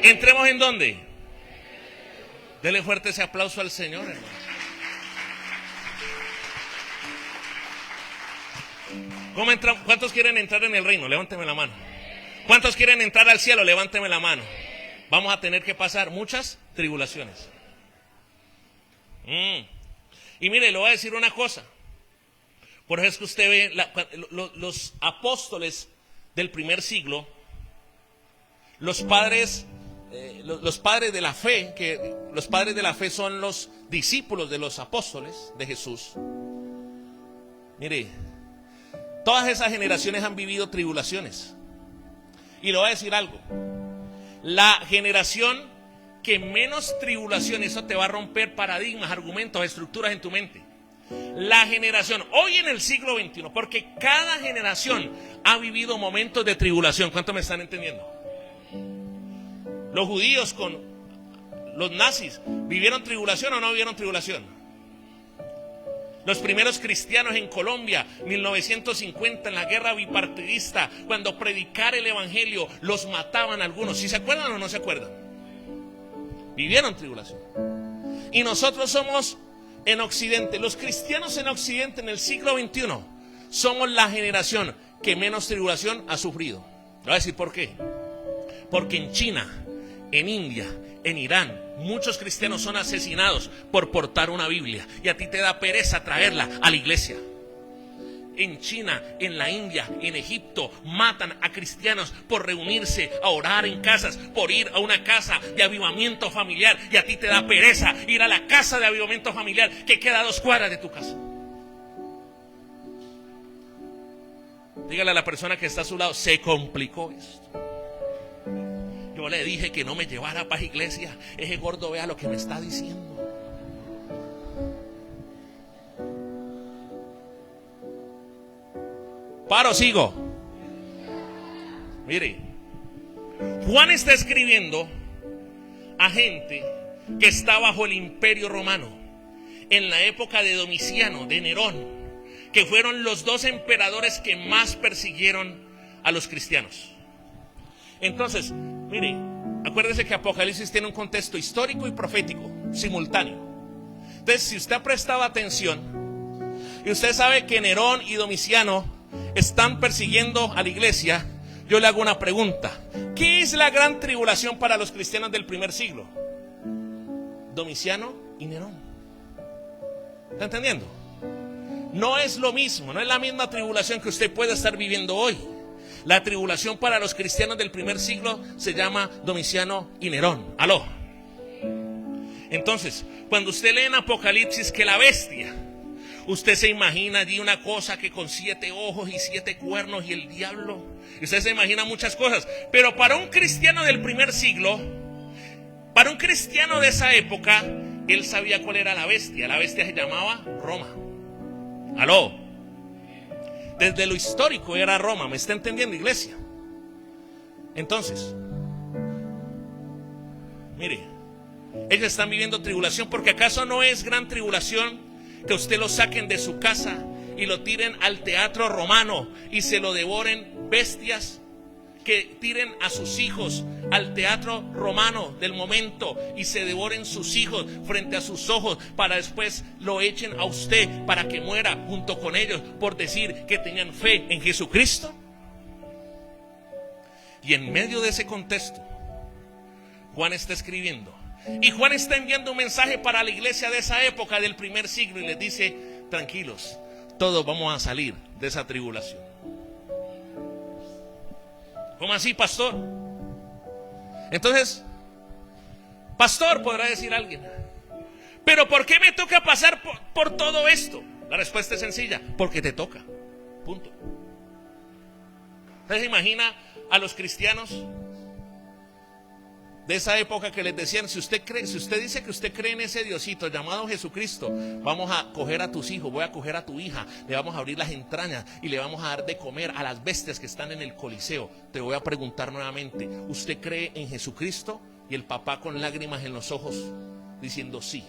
entremos en ¿dónde? Dele fuerte ese aplauso al Señor, hermano. ¿Cómo entramos? ¿Cuántos quieren entrar en el reino? Levánteme la mano. ¿Cuántos quieren entrar al cielo? Levánteme la mano. Vamos a tener que pasar muchas tribulaciones. Y mire, le voy a decir una cosa. Por eso es que usted ve los apóstoles del primer siglo, los padres de la fe, que los padres de la fe son los discípulos de los apóstoles de Jesús. Mire, todas esas generaciones han vivido tribulaciones. Y le voy a decir algo: la generación que menos tribulaciones, eso te va a romper paradigmas, argumentos, estructuras en tu mente. La generación, hoy en el siglo XXI, porque cada generación ha vivido momentos de tribulación. ¿Cuántos me están entendiendo? Los judíos con los nazis, ¿vivieron tribulación o no vivieron tribulación? Los primeros cristianos en Colombia, 1950, en la guerra bipartidista, cuando predicar el evangelio, los mataban algunos. ¿Sí se acuerdan o no se acuerdan? Vivieron tribulación. Y nosotros somos en Occidente, los cristianos en Occidente en el siglo XXI, somos la generación que menos tribulación ha sufrido. Le voy a decir por qué. Porque en China, en India, en Irán, muchos cristianos son asesinados por portar una Biblia, y a ti te da pereza traerla a la iglesia. En China, en la India, en Egipto, matan a cristianos por reunirse a orar en casas, por ir a una casa de avivamiento familiar, y a ti te da pereza ir a la casa de avivamiento familiar que queda a 2 cuadras de tu casa. Dígale a la persona que está a su lado: se complicó esto. Yo le dije que no me llevara para iglesia. Ese gordo, vea lo que me está diciendo. ¿Paro o sigo? Mire, Juan está escribiendo a gente que está bajo el imperio romano, en la época de Domiciano, de Nerón, que fueron los 2 emperadores que más persiguieron a los cristianos. Entonces, mire, acuérdese que Apocalipsis tiene un contexto histórico y profético simultáneo. Entonces, si usted ha prestado atención y usted sabe que Nerón y Domiciano están persiguiendo a la iglesia, yo le hago una pregunta: ¿qué es la gran tribulación para los cristianos del primer siglo? Domiciano y Nerón. ¿Está entendiendo? No es lo mismo, no es la misma tribulación que usted puede estar viviendo hoy. La tribulación para los cristianos del primer siglo se llama Domiciano y Nerón. ¿Aló? Entonces, cuando usted lee en Apocalipsis que la bestia, usted se imagina allí una cosa que con 7 ojos y 7 cuernos y el diablo. Usted se imagina muchas cosas. Pero para un cristiano del primer siglo, para un cristiano de esa época, él sabía cuál era la bestia. La bestia se llamaba Roma. ¿Aló? Desde lo histórico era Roma. ¿Me está entendiendo, iglesia? Entonces, mire, ellos están viviendo tribulación, porque ¿acaso no es gran tribulación que usted lo saquen de su casa y lo tiren al teatro romano y se lo devoren bestias? Que tiren a sus hijos al teatro romano del momento y se devoren sus hijos frente a sus ojos, para después lo echen a usted para que muera junto con ellos por decir que tenían fe en Jesucristo. Y en medio de ese contexto, Juan está escribiendo, y Juan está enviando un mensaje para la iglesia de esa época del primer siglo, y les dice: tranquilos, todos vamos a salir de esa tribulación. ¿Cómo así, pastor? Entonces, pastor, podrá decir alguien, Pero ¿por qué me toca pasar por todo esto? La respuesta es sencilla, porque te toca. Punto. ¿Usted se imagina a los cristianos de esa época que les decían, si usted dice que usted cree en ese Diosito llamado Jesucristo, vamos a coger a tus hijos, voy a coger a tu hija, le vamos a abrir las entrañas y le vamos a dar de comer a las bestias que están en el Coliseo? Te voy a preguntar nuevamente, ¿usted cree en Jesucristo? Y el papá con lágrimas en los ojos diciendo sí.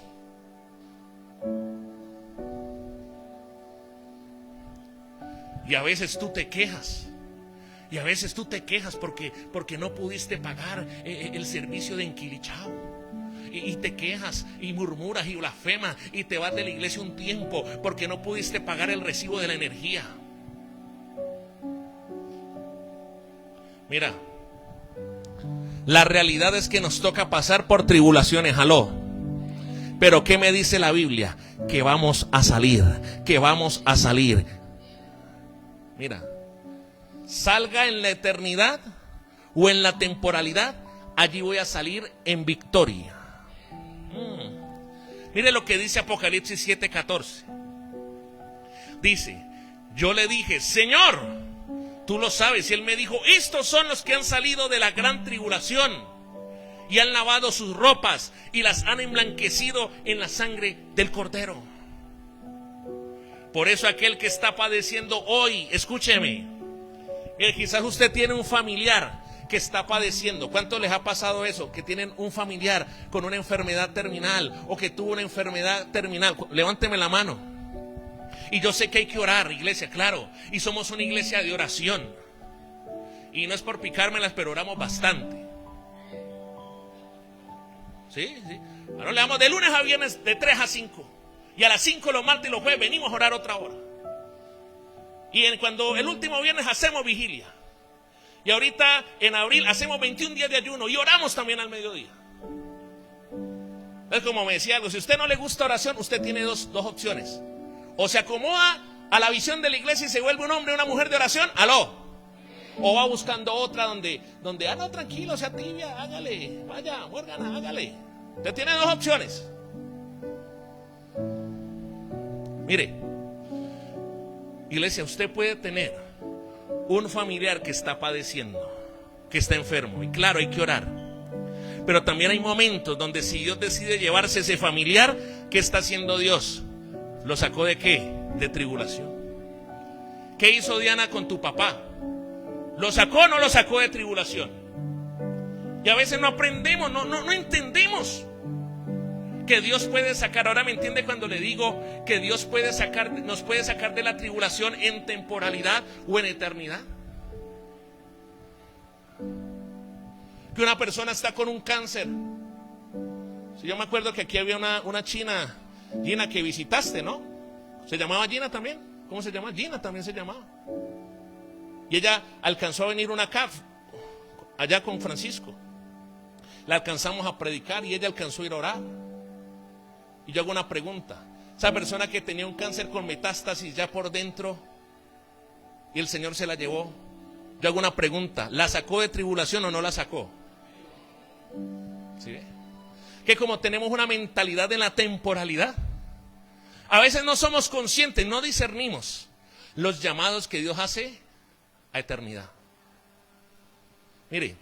Y a veces tú te quejas. Y a veces tú te quejas porque no pudiste pagar el servicio de Enquilichao. Y te quejas y murmuras y blasfemas y te vas de la iglesia un tiempo porque no pudiste pagar el recibo de la energía. Mira, la realidad es que nos toca pasar por tribulaciones, aló. Pero ¿qué me dice la Biblia? Que vamos a salir, que vamos a salir. Mira, salga en la eternidad o en la temporalidad, allí voy a salir en victoria. Mire lo que dice Apocalipsis 7:14. Dice, yo le dije, Señor, tú lo sabes. Y él me dijo, estos son los que han salido de la gran tribulación y han lavado sus ropas y las han emblanquecido en la sangre del Cordero. Por eso aquel que está padeciendo hoy, escúcheme, quizás usted tiene un familiar que está padeciendo. ¿Cuánto les ha pasado eso? Que tienen un familiar con una enfermedad terminal o que tuvo una enfermedad terminal. Levánteme la mano. Y yo sé que hay que orar, iglesia, claro. Y somos una iglesia de oración. Y no es por picármelas, pero oramos bastante. Sí. Ahora le damos de lunes a viernes de 3 a 5. Y a las 5 los martes y los jueves venimos a orar otra hora. Y cuando el último viernes hacemos vigilia. Y ahorita en abril hacemos 21 días de ayuno y oramos también al mediodía. Es como me decía algo, si a usted no le gusta oración, usted tiene dos opciones. O se acomoda a la visión de la iglesia y se vuelve un hombre o una mujer de oración, aló. O va buscando otra donde no, tranquilo, sea tibia, hágale, vaya, Morgana, hágale. Usted tiene dos opciones. Mire, iglesia, usted puede tener un familiar que está padeciendo, que está enfermo, y claro, hay que orar. Pero también hay momentos donde si Dios decide llevarse ese familiar, ¿qué está haciendo Dios? ¿Lo sacó de qué? De tribulación. ¿Qué hizo Diana con tu papá? ¿Lo sacó o no lo sacó de tribulación? Y a veces no aprendemos, no entendemos que Dios puede sacar. Ahora me entiende cuando le digo que Dios nos puede sacar de la tribulación en temporalidad o en eternidad. Que una persona está con un cáncer. Si yo me acuerdo que aquí había una china, Gina, que visitaste, ¿no? ¿Se llamaba Gina también? ¿Cómo se llama? Gina también se llamaba. Y ella alcanzó a venir una CAF allá con Francisco. La alcanzamos a predicar y ella alcanzó a ir a orar. Y yo hago una pregunta. Esa persona que tenía un cáncer con metástasis ya por dentro y el Señor se la llevó. Yo hago una pregunta. ¿La sacó de tribulación o no la sacó? ¿Sí ve? Que como tenemos una mentalidad de la temporalidad, a veces no somos conscientes, no discernimos los llamados que Dios hace a eternidad. Mire,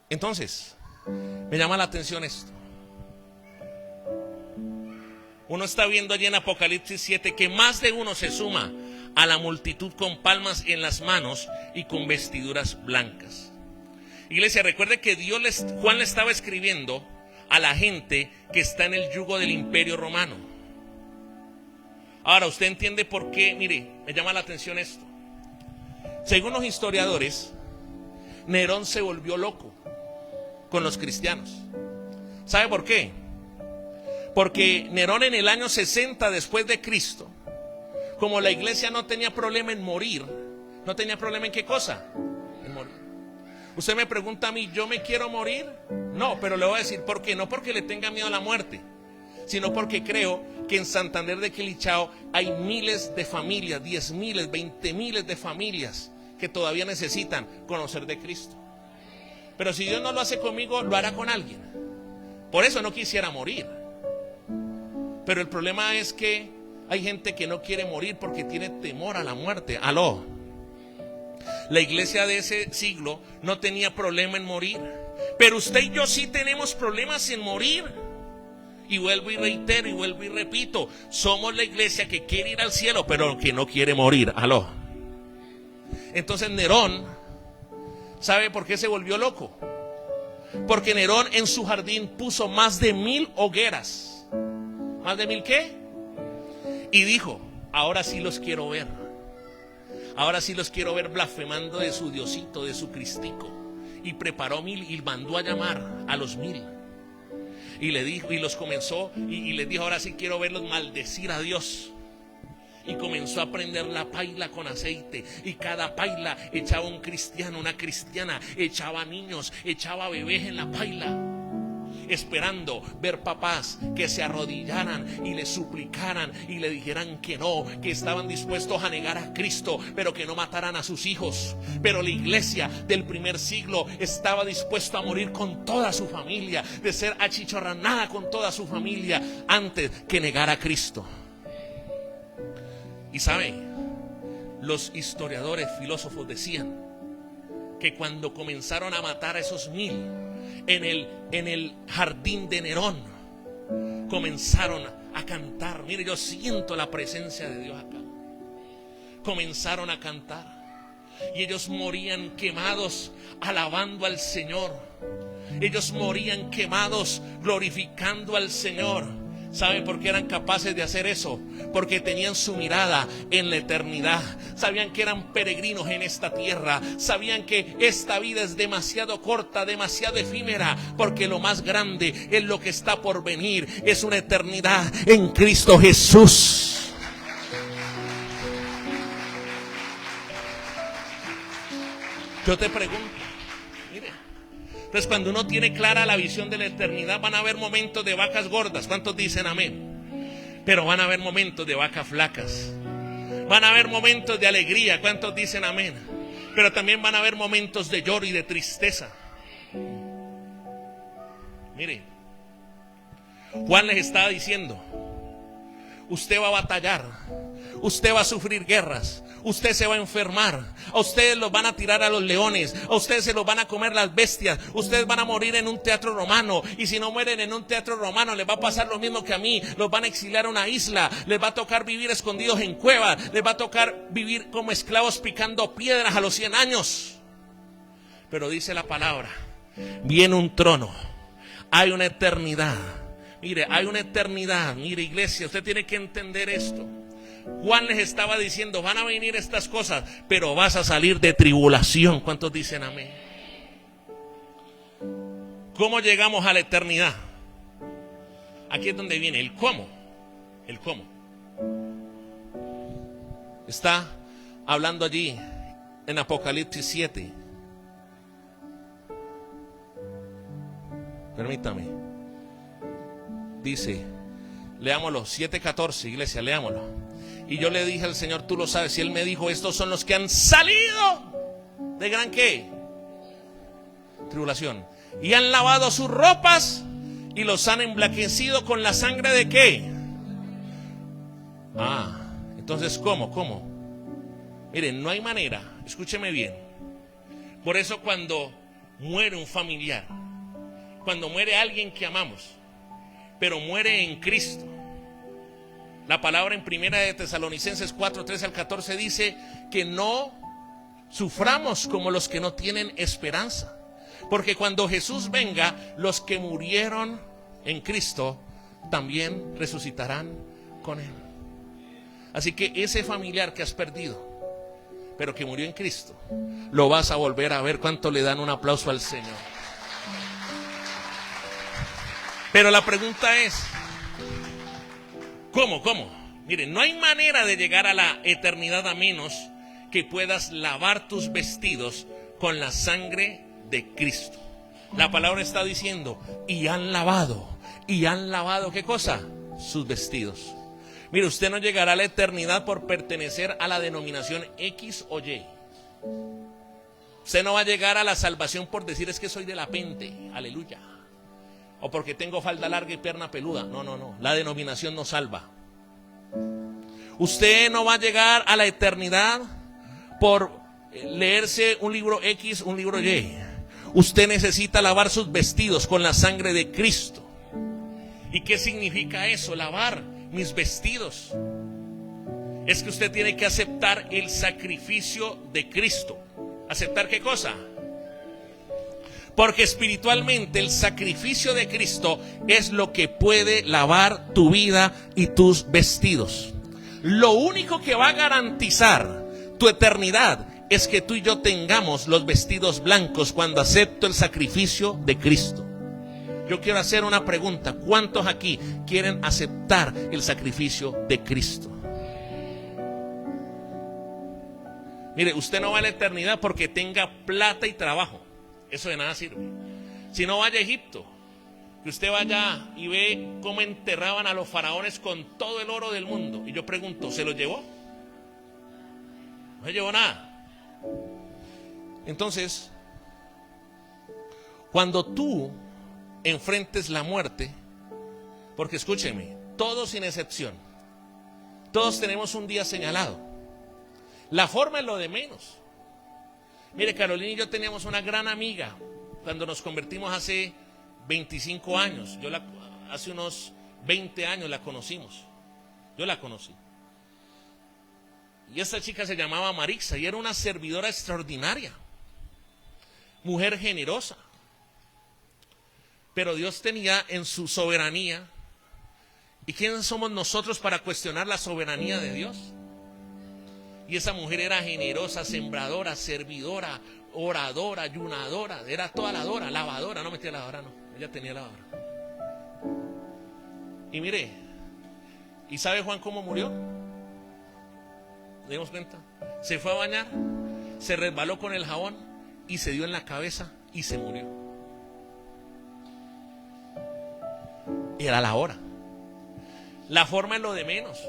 entonces, me llama la atención esto. Uno está viendo allí en Apocalipsis 7 que más de uno se suma a la multitud con palmas en las manos y con vestiduras blancas. Iglesia, recuerde que Juan le estaba escribiendo a la gente que está en el yugo del imperio romano. Ahora, usted entiende por qué. Mire, me llama la atención esto. Según los historiadores, Nerón se volvió loco con los cristianos. ¿Sabe por qué? Porque Nerón en el año 60 después de Cristo, como la iglesia no tenía problema en morir, no tenía problema en qué cosa, en morir. Usted me pregunta a mí, ¿yo me quiero morir? No, pero le voy a decir por qué. No porque le tenga miedo a la muerte, sino porque creo que en Santander de Quilichao hay miles de familias, 10,000, 20,000 de familias que todavía necesitan conocer de Cristo. Pero si Dios no lo hace conmigo, lo hará con alguien. Por eso no quisiera morir. Pero el problema es que hay gente que no quiere morir porque tiene temor a la muerte. Aló. La iglesia de ese siglo no tenía problema en morir. Pero usted y yo sí tenemos problemas en morir. Y vuelvo y reitero y vuelvo y repito, somos la iglesia que quiere ir al cielo, pero que no quiere morir. Aló. Entonces Nerón, ¿sabe por qué se volvió loco? Porque Nerón en su jardín puso más de 1000 hogueras. ¿Más de 1000 qué? Y dijo, ahora sí los quiero ver. Ahora sí los quiero ver blasfemando de su Diosito, de su Cristico. Y preparó 1000 y mandó a llamar a los 1000. Y le dijo, y los comenzó, y les dijo, ahora sí quiero verlos maldecir a Dios. Y comenzó a prender la paila con aceite. Y cada paila echaba un cristiano, una cristiana. Echaba niños, echaba bebés en la paila. Esperando ver papás que se arrodillaran y le suplicaran y le dijeran que no, que estaban dispuestos a negar a Cristo, pero que no mataran a sus hijos. Pero la iglesia del primer siglo estaba dispuesta a morir con toda su familia, de ser achicharranada con toda su familia antes que negar a Cristo. Y sabe, los historiadores, filósofos decían que cuando comenzaron a matar a esos 1000 en el jardín de Nerón, comenzaron a cantar. Mire, yo siento la presencia de Dios acá. Comenzaron a cantar y ellos morían quemados alabando al Señor. Ellos morían quemados glorificando al Señor. ¿Saben por qué eran capaces de hacer eso? Porque tenían su mirada en la eternidad. Sabían que eran peregrinos en esta tierra. Sabían que esta vida es demasiado corta, demasiado efímera, porque lo más grande es lo que está por venir. Es una eternidad en Cristo Jesús. Yo te pregunto, mire, entonces cuando uno tiene clara la visión de la eternidad, van a haber momentos de vacas gordas. ¿Cuántos dicen amén? Pero van a haber momentos de vacas flacas. Van a haber momentos de alegría. ¿Cuántos dicen amén? Pero también van a haber momentos de lloro y de tristeza. Mire, Juan les estaba diciendo, usted va a batallar, usted va a sufrir guerras, usted se va a enfermar, a ustedes los van a tirar a los leones, a ustedes se los van a comer las bestias, ustedes van a morir en un teatro romano, y si no mueren en un teatro romano les va a pasar lo mismo que a mí. Los van a exiliar a una isla, les va a tocar vivir escondidos en cuevas, les va a tocar vivir como esclavos picando piedras a los 100 años. Pero dice la palabra, viene un trono, hay una eternidad. Mire, hay una eternidad. Mire, iglesia, usted tiene que entender esto. Juan les estaba diciendo, van a venir estas cosas, pero vas a salir de tribulación. ¿Cuántos dicen amén? ¿Cómo llegamos a la eternidad? Aquí es donde viene el cómo. El cómo. Está hablando allí en Apocalipsis 7. Permítame. Dice, leámoslo, 7:14, iglesia, leámoslo. Y yo le dije al Señor, tú lo sabes, y Él me dijo, estos son los que han salido de gran ¿qué? Tribulación. Y han lavado sus ropas y los han emblanquecido con la sangre de ¿qué? Entonces, ¿cómo? Miren, no hay manera, escúcheme bien. Por eso cuando muere un familiar, cuando muere alguien que amamos, pero muere en Cristo, la palabra en primera de Tesalonicenses 4:13-14 dice que no suframos como los que no tienen esperanza, porque cuando Jesús venga, los que murieron en Cristo también resucitarán con Él. Así que ese familiar que has perdido, pero que murió en Cristo, lo vas a volver a ver. ¿Cuánto le dan un aplauso al Señor? Pero la pregunta es, ¿cómo? Miren, no hay manera de llegar a la eternidad a menos que puedas lavar tus vestidos con la sangre de Cristo. La palabra está diciendo, y han lavado, ¿qué cosa? Sus vestidos. Mire, usted no llegará a la eternidad por pertenecer a la denominación X o Y. Usted no va a llegar a la salvación por decir es que soy de la Pente, aleluya, o porque tengo falda larga y pierna peluda. No, no, no, la denominación no salva. Usted no va a llegar a la eternidad por leerse un libro X, un libro Y. Usted necesita lavar sus vestidos con la sangre de Cristo. ¿Y qué significa eso? Lavar mis vestidos. Es que usted tiene que aceptar el sacrificio de Cristo. ¿Aceptar qué cosa? Porque espiritualmente el sacrificio de Cristo es lo que puede lavar tu vida y tus vestidos. Lo único que va a garantizar tu eternidad es que tú y yo tengamos los vestidos blancos cuando acepto el sacrificio de Cristo. Yo quiero hacer una pregunta. ¿Cuántos aquí quieren aceptar el sacrificio de Cristo? Mire, usted no va a la eternidad porque tenga plata y trabajo. Eso de nada sirve. Si no, vaya a Egipto. Que usted vaya y ve cómo enterraban a los faraones con todo el oro del mundo. Y yo pregunto, ¿se lo llevó? No se llevó nada. Entonces, cuando tú enfrentes la muerte, porque escúcheme, todos sin excepción, todos tenemos un día señalado. La forma es lo de menos. Mire, Carolina y yo teníamos una gran amiga cuando nos convertimos hace 25 años. Hace unos 20 años la conocimos. Yo la conocí. Y esta chica se llamaba Marixa y era una servidora extraordinaria. Mujer generosa. Pero Dios tenía en su soberanía. ¿Y quiénes somos nosotros para cuestionar la soberanía de Dios? Y esa mujer era generosa, sembradora, servidora, oradora, ayunadora, era toda lavadora, no metía lavadora, no, ella tenía lavadora. Y mire, ¿y sabe Juan cómo murió? ¿Nos dimos cuenta? Se fue a bañar, se resbaló con el jabón y se dio en la cabeza y se murió. Era la hora. La forma es lo de menos.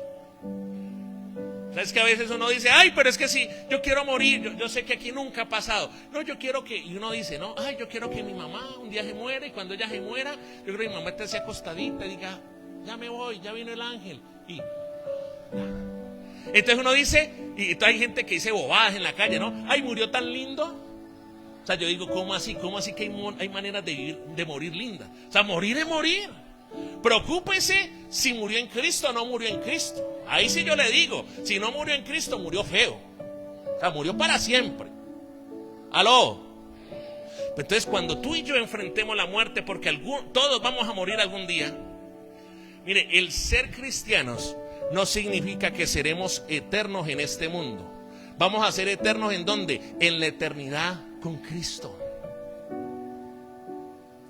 ¿Sabes que a veces uno dice, ay, pero es que si yo quiero morir, yo sé que aquí nunca ha pasado. No, yo quiero que, y uno dice, no, ay, yo quiero que mi mamá un día se muera y cuando ella se muera, yo creo que mi mamá esté así acostadita y diga, ya me voy, ya vino el ángel. Y entonces uno dice, y hay gente que dice bobadas en la calle, ¿no? Ay, murió tan lindo. O sea, yo digo, ¿cómo así? ¿Cómo así que hay maneras de morir linda? O sea, morir es morir. Preocúpese si murió en Cristo o no murió en Cristo. Ahí sí yo le digo, si no murió en Cristo, murió feo. O sea, murió para siempre. ¿Aló? Entonces cuando tú y yo enfrentemos la muerte, porque todos vamos a morir algún día. Mire, el ser cristianos no significa que seremos eternos en este mundo. Vamos a ser eternos ¿en dónde? En la eternidad con Cristo.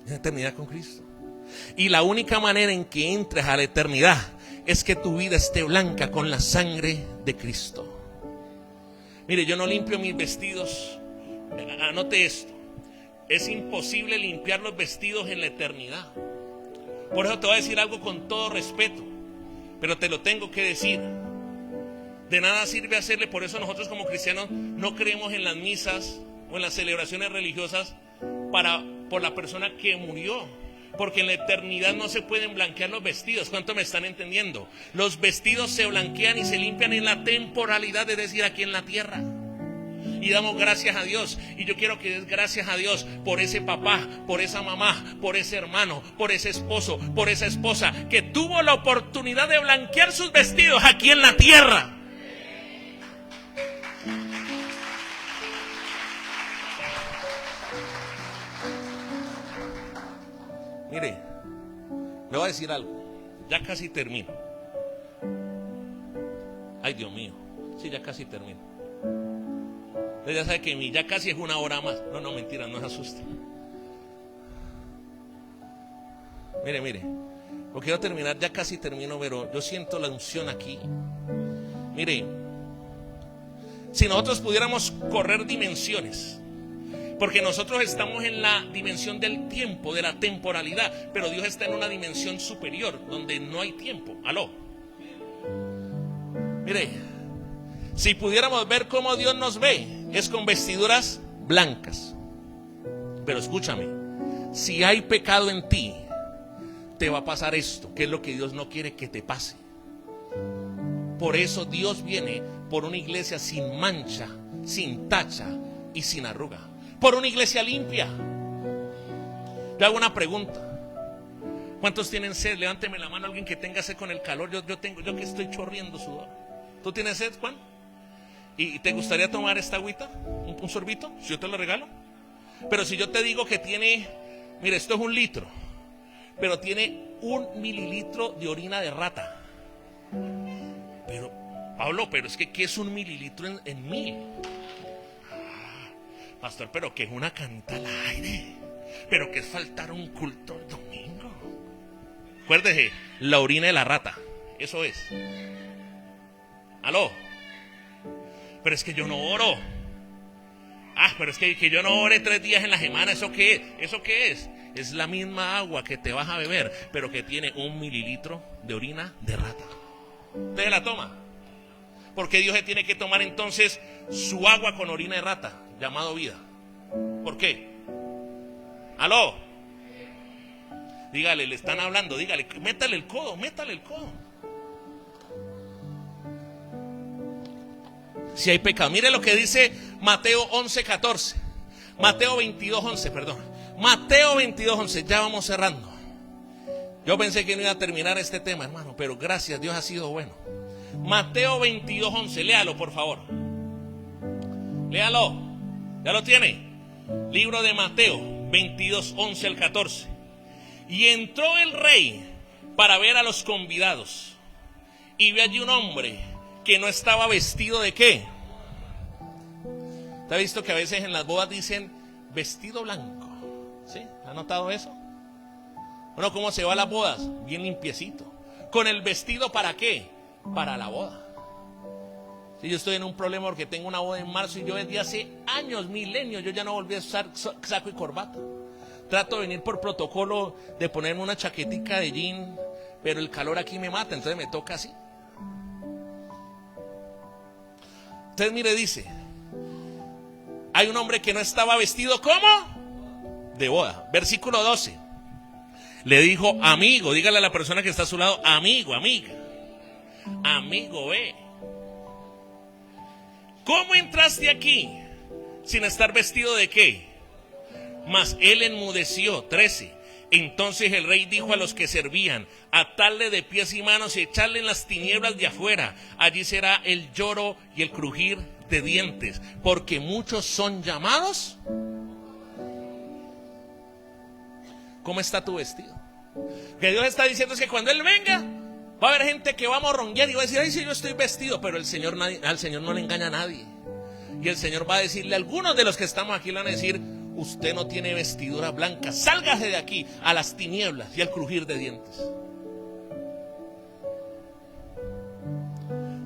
En la eternidad con Cristo. Y la única manera en que entres a la eternidad es que tu vida esté blanca con la sangre de Cristo. Mire, yo no limpio mis vestidos. Anote esto. Es imposible limpiar los vestidos en la eternidad. Por eso te voy a decir algo con todo respeto, pero te lo tengo que decir. De nada sirve hacerle, por eso nosotros como cristianos no creemos en las misas o en las celebraciones religiosas por la persona que murió. Porque en la eternidad no se pueden blanquear los vestidos. ¿Cuánto me están entendiendo? Los vestidos se blanquean y se limpian en la temporalidad, es decir, aquí en la tierra. Y damos gracias a Dios. Y yo quiero que des gracias a Dios por ese papá, por esa mamá, por ese hermano, por ese esposo, por esa esposa que tuvo la oportunidad de blanquear sus vestidos aquí en la tierra. Mire, le voy a decir algo. Ya casi termino. Ay, Dios mío. Sí, ya casi termino. Usted ya sabe que ya casi es una hora más. No, mentira, no se asuste. Mire. Lo quiero terminar, ya casi termino, pero yo siento la unción aquí. Mire, si nosotros pudiéramos correr dimensiones, porque nosotros estamos en la dimensión del tiempo, de la temporalidad, pero Dios está en una dimensión superior, donde no hay tiempo. ¿Aló? Mire, si pudiéramos ver cómo Dios nos ve, es con vestiduras blancas. Pero escúchame, si hay pecado en ti, te va a pasar esto, que es lo que Dios no quiere que te pase. Por eso Dios viene por una iglesia sin mancha, sin tacha y sin arruga. Por una iglesia limpia. Te hago una pregunta. ¿Cuántos tienen sed? Levánteme la mano alguien que tenga sed con el calor. Yo que estoy chorriendo sudor. ¿Tú tienes sed, Juan? ¿Y te gustaría tomar esta agüita? ¿Un sorbito? Si yo te lo regalo. Pero si yo te digo que tiene, mire, esto es 1 litro, pero tiene 1 mililitro de orina de rata. Pero, Pablo, pero es que ¿qué es 1 mililitro en 1000? Pastor, pero que es una canita al aire. Pero que es faltar un culto el domingo. Acuérdese, la orina de la rata. Eso es. ¿Aló? Pero es que yo no oro. Pero es que yo no ore 3 días en la semana. ¿Eso qué es? ¿Eso qué es? Es la misma agua que te vas a beber, pero que tiene 1 mililitro de orina de rata. ¿Usted la toma? ¿Por qué Dios se tiene que tomar entonces su agua con orina de rata, llamado vida? ¿Por qué? ¿Aló? Dígale, le están hablando, dígale, métale el codo, métale el codo. Si hay pecado, mire lo que dice Mateo 11:14. Mateo 22:11, perdón. Mateo 22:11, ya vamos cerrando. Yo pensé que no iba a terminar este tema, hermano, pero gracias, Dios ha sido bueno. Mateo 22:11, léalo por favor. Léalo, ¿ya lo tiene? Libro de Mateo 22:11 al 14. Y entró el rey para ver a los convidados, y ve allí un hombre que no estaba vestido de ¿qué? ¿Te ha visto que a veces en las bodas dicen vestido blanco? ¿Sí? ¿Ha notado eso? Bueno, ¿cómo se va a las bodas? Bien limpiecito. ¿Con el vestido para qué? Para la boda. Si yo estoy en un problema porque tengo una boda en marzo y yo desde hace años, milenios, yo ya no volví a usar saco y corbata. Trato de venir por protocolo de ponerme una chaquetica de jean, pero el calor aquí me mata, entonces me toca así. Entonces mire, dice, hay un hombre que no estaba vestido ¿cómo? De boda. Versículo 12. Le dijo, amigo, dígale a la persona que está a su lado, amigo, amiga, amigo, ve, ¿cómo entraste aquí sin estar vestido de qué? Mas él enmudeció. 13. Entonces el rey dijo a los que servían, atarle de pies y manos y echarle en las tinieblas de afuera. Allí será el lloro y el crujir de dientes, porque muchos son llamados. ¿Cómo está tu vestido? Que Dios está diciendo es que cuando Él venga, va a haber gente que va a morronguear y va a decir, ay, sí, yo estoy vestido, pero al Señor no le engaña a nadie. Y el Señor va a decirle a algunos de los que estamos aquí, le van a decir, usted no tiene vestidura blanca, sálgase de aquí a las tinieblas y al crujir de dientes.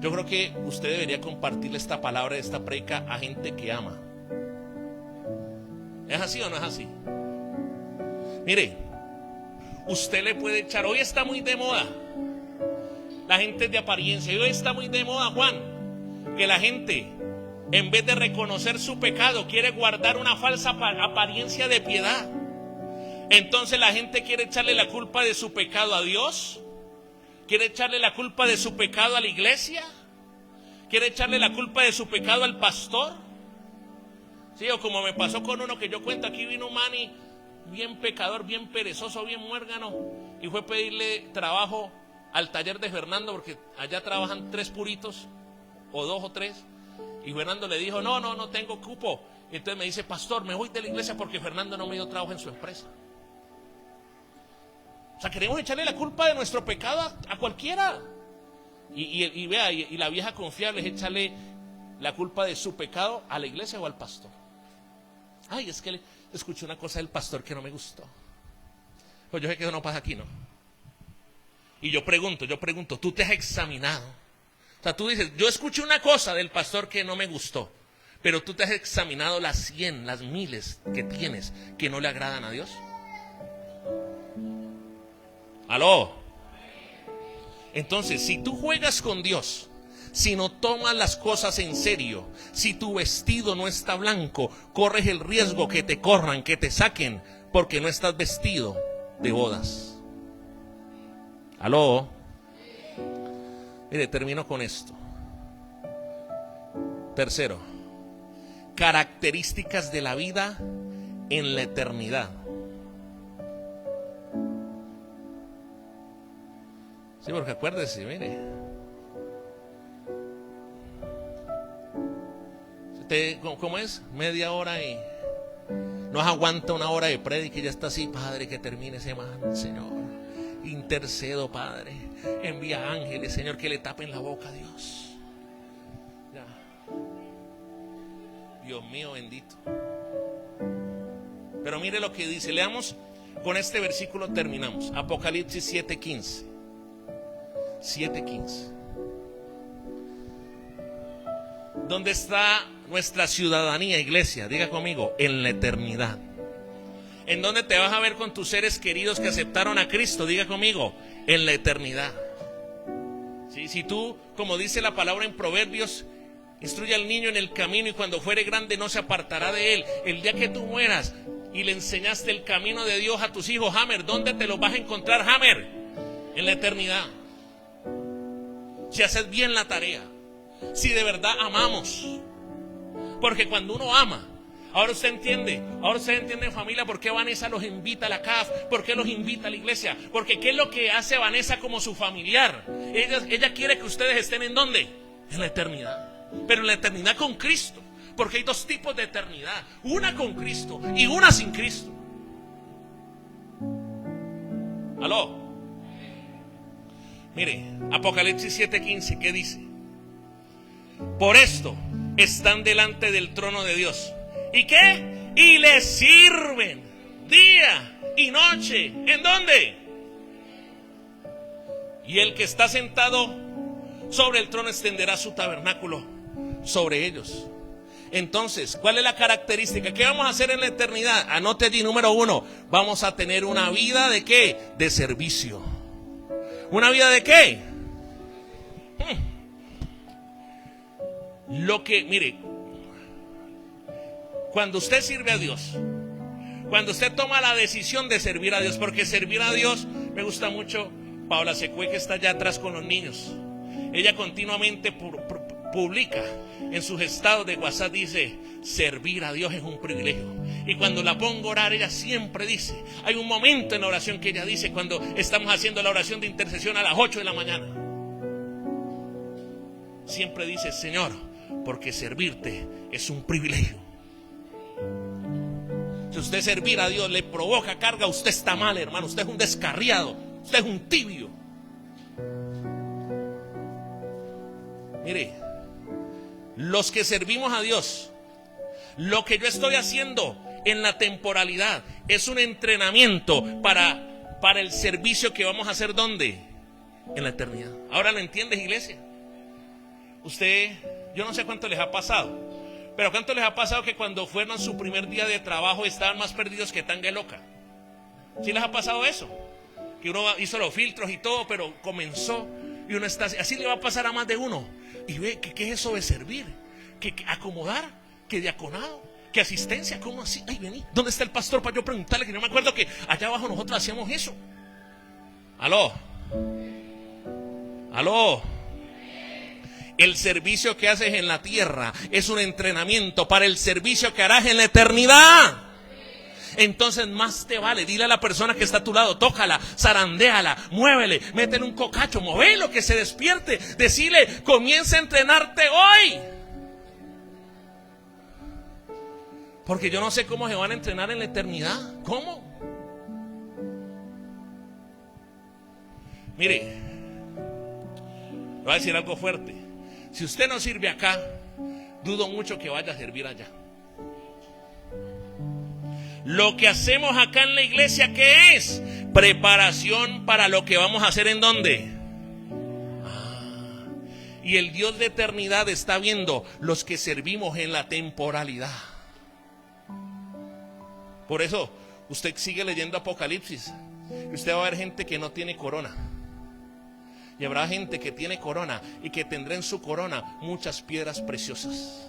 Yo creo que usted debería compartirle esta palabra, esta predica a gente que ama. ¿Es así o no es así? Mire, usted le puede echar, hoy está muy de moda la gente de apariencia, y hoy está muy de moda, Juan, que la gente en vez de reconocer su pecado quiere guardar una falsa apariencia de piedad. Entonces la gente quiere echarle la culpa de su pecado a Dios, quiere echarle la culpa de su pecado a la iglesia, quiere echarle la culpa de su pecado al pastor. Sí, o como me pasó con uno que yo cuento, aquí vino un mani bien pecador, bien perezoso, bien muérgano, y fue a pedirle trabajo al taller de Fernando, porque allá trabajan 3 puritos, o 2 o 3, y Fernando le dijo, no tengo cupo. Y entonces me dice, pastor, me voy de la iglesia porque Fernando no me dio trabajo en su empresa. O sea, queremos echarle la culpa de nuestro pecado a cualquiera. Y vea, y la vieja confiable es echarle la culpa de su pecado a la iglesia o al pastor. Ay, es que escuché una cosa del pastor que no me gustó. Pues yo sé que eso no pasa aquí, ¿no? Y yo pregunto, ¿tú te has examinado? O sea, tú dices, yo escuché una cosa del pastor que no me gustó, pero tú te has examinado las 100, las miles que tienes que no le agradan a Dios. ¿Aló? Entonces, si tú juegas con Dios, Si no tomas las cosas en serio, si tu vestido no está blanco, corres el riesgo que te corran, que te saquen, porque no estás vestido de bodas. ¿Aló? Mire, termino con esto. Tercero, características de la vida en la eternidad. Sí, porque acuérdese, mire, usted, ¿cómo es? Media hora y no aguanta una hora de prédica y ya está así. Padre, que termine semana, Señor. Intercedo, Padre. Envía ángeles, Señor, que le tapen la boca a Dios. Ya. Dios mío bendito. Pero mire lo que dice. Leamos, con este versículo terminamos. Apocalipsis 7:15. 7:15. ¿Dónde está nuestra ciudadanía, iglesia? Diga conmigo, en la eternidad. ¿En dónde te vas a ver con tus seres queridos que aceptaron a Cristo? Diga conmigo, en la eternidad. ¿Sí? Si tú, como dice la palabra en Proverbios, instruye al niño en el camino y cuando fuere grande no se apartará de él. El día que tú mueras y le enseñaste el camino de Dios a tus hijos, Hammer, ¿dónde te los vas a encontrar, Hammer? En la eternidad. Si haces bien la tarea, si de verdad amamos. Porque cuando uno ama, ahora usted entiende familia, por qué Vanessa los invita a la CAF, por qué los invita a la iglesia, porque qué es lo que hace Vanessa como su familiar. Ella quiere que ustedes estén ¿en dónde? En la eternidad, pero en la eternidad con Cristo, porque hay dos tipos de eternidad, una con Cristo y una sin Cristo. ¿Aló? Mire, Apocalipsis 7:15, ¿qué dice? Por esto están delante del trono de Dios. ¿Y qué? Y le sirven día y noche. ¿En dónde? Y el que está sentado sobre el trono extenderá su tabernáculo sobre ellos. Entonces, ¿cuál es la característica? ¿Qué vamos a hacer en la eternidad? Anote allí, número 1. Vamos a tener una vida ¿de qué? De servicio. ¿Una vida de qué? Mire, cuando usted sirve a Dios, cuando usted toma la decisión de servir a Dios, porque servir a Dios, me gusta mucho Paola Secue, que está allá atrás con los niños. Ella continuamente publica en sus estados de WhatsApp, dice, servir a Dios es un privilegio. Y cuando la pongo a orar, ella siempre dice, hay un momento en la oración que ella dice, cuando estamos haciendo la oración de intercesión a las 8 de la mañana, siempre dice, Señor, porque servirte es un privilegio. Si usted servir a Dios le provoca carga, usted está mal, hermano. Usted es un descarriado, usted es un tibio. Mire, los que servimos a Dios, lo que yo estoy haciendo en la temporalidad es un entrenamiento para el servicio que vamos a hacer. ¿Dónde? En la eternidad. ¿Ahora lo entiendes, iglesia? Usted, yo no sé cuánto les ha pasado, pero cuánto les ha pasado que cuando fueron su primer día de trabajo estaban más perdidos que tanga loca. ¿Sí les ha pasado eso? Que uno hizo los filtros y todo, pero comenzó y uno está así. Así le va a pasar a más de uno. Y ve, ¿qué es eso de servir? ¿Que acomodar? ¿Que diaconado? ¿Que asistencia? ¿Cómo así? Ay, vení, ¿dónde está el pastor para yo preguntarle? Que yo me acuerdo que allá abajo nosotros hacíamos eso. ¿Aló? ¿Aló? El servicio que haces en la tierra es un entrenamiento para el servicio que harás en la eternidad. Entonces más te vale, dile a la persona que está a tu lado, tócala, zarandéala, muévele, métele un cocacho, movelo, que se despierte. Decile, comienza a entrenarte hoy. Porque yo no sé cómo se van a entrenar en la eternidad. ¿Cómo? Mire, le voy a decir algo fuerte. Si usted no sirve acá, dudo mucho que vaya a servir allá. Lo que hacemos acá en la iglesia, ¿qué es? Preparación para lo que vamos a hacer. ¿En dónde? Y el Dios de eternidad está viendo los que servimos en la temporalidad. Por eso usted sigue leyendo Apocalipsis y usted va a ver gente que no tiene corona, Y habrá gente que tiene corona y que tendrá en su corona muchas piedras preciosas.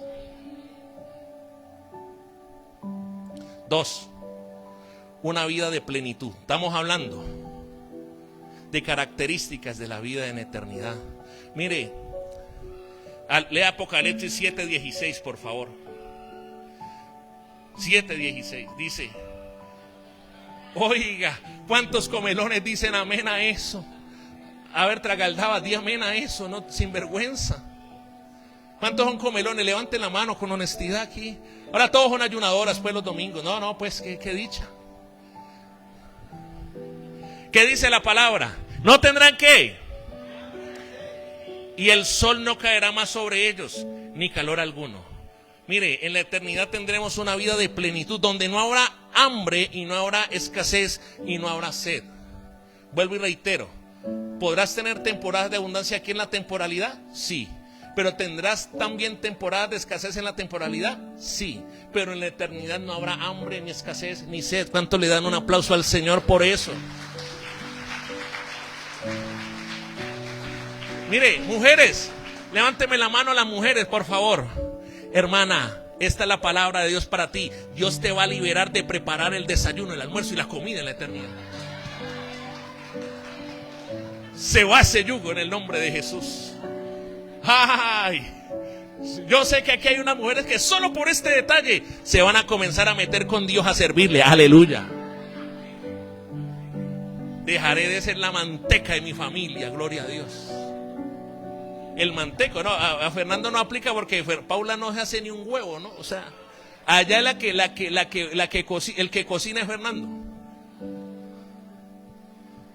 2, una vida de plenitud. Estamos hablando de características de la vida en eternidad. Mire, lea Apocalipsis 7:16, por favor. 7:16 dice: oiga, ¿cuántos comelones dicen amén a eso? A ver, Tragaldaba, di amén a eso, no, sin vergüenza. ¿Cuántos son comelones? Levanten la mano con honestidad aquí. Ahora todos son ayunadoras pues los domingos. No, pues qué dicha. ¿Qué dice la palabra? No tendrán ¿qué? Y el sol no caerá más sobre ellos, ni calor alguno. Mire, en la eternidad tendremos una vida de plenitud, donde no habrá hambre y no habrá escasez y no habrá sed. Vuelvo y reitero, ¿podrás tener temporadas de abundancia aquí en la temporalidad? Sí. ¿Pero tendrás también temporadas de escasez en la temporalidad? Sí. Pero en la eternidad no habrá hambre, ni escasez, ni sed. ¿Cuánto le dan un aplauso al Señor por eso? Mire, mujeres, levánteme la mano a las mujeres, por favor. Hermana, esta es la palabra de Dios para ti. Dios te va a liberar de preparar el desayuno, el almuerzo y la comida en la eternidad. Se va ese yugo en el nombre de Jesús. Ay, yo sé que aquí hay unas mujeres que solo por este detalle se van a comenzar a meter con Dios a servirle. Aleluya. Dejaré de ser la manteca de mi familia, gloria a Dios. El manteco, no, a Fernando no aplica porque Paula no se hace ni un huevo, ¿no? O sea, allá el que cocina es Fernando.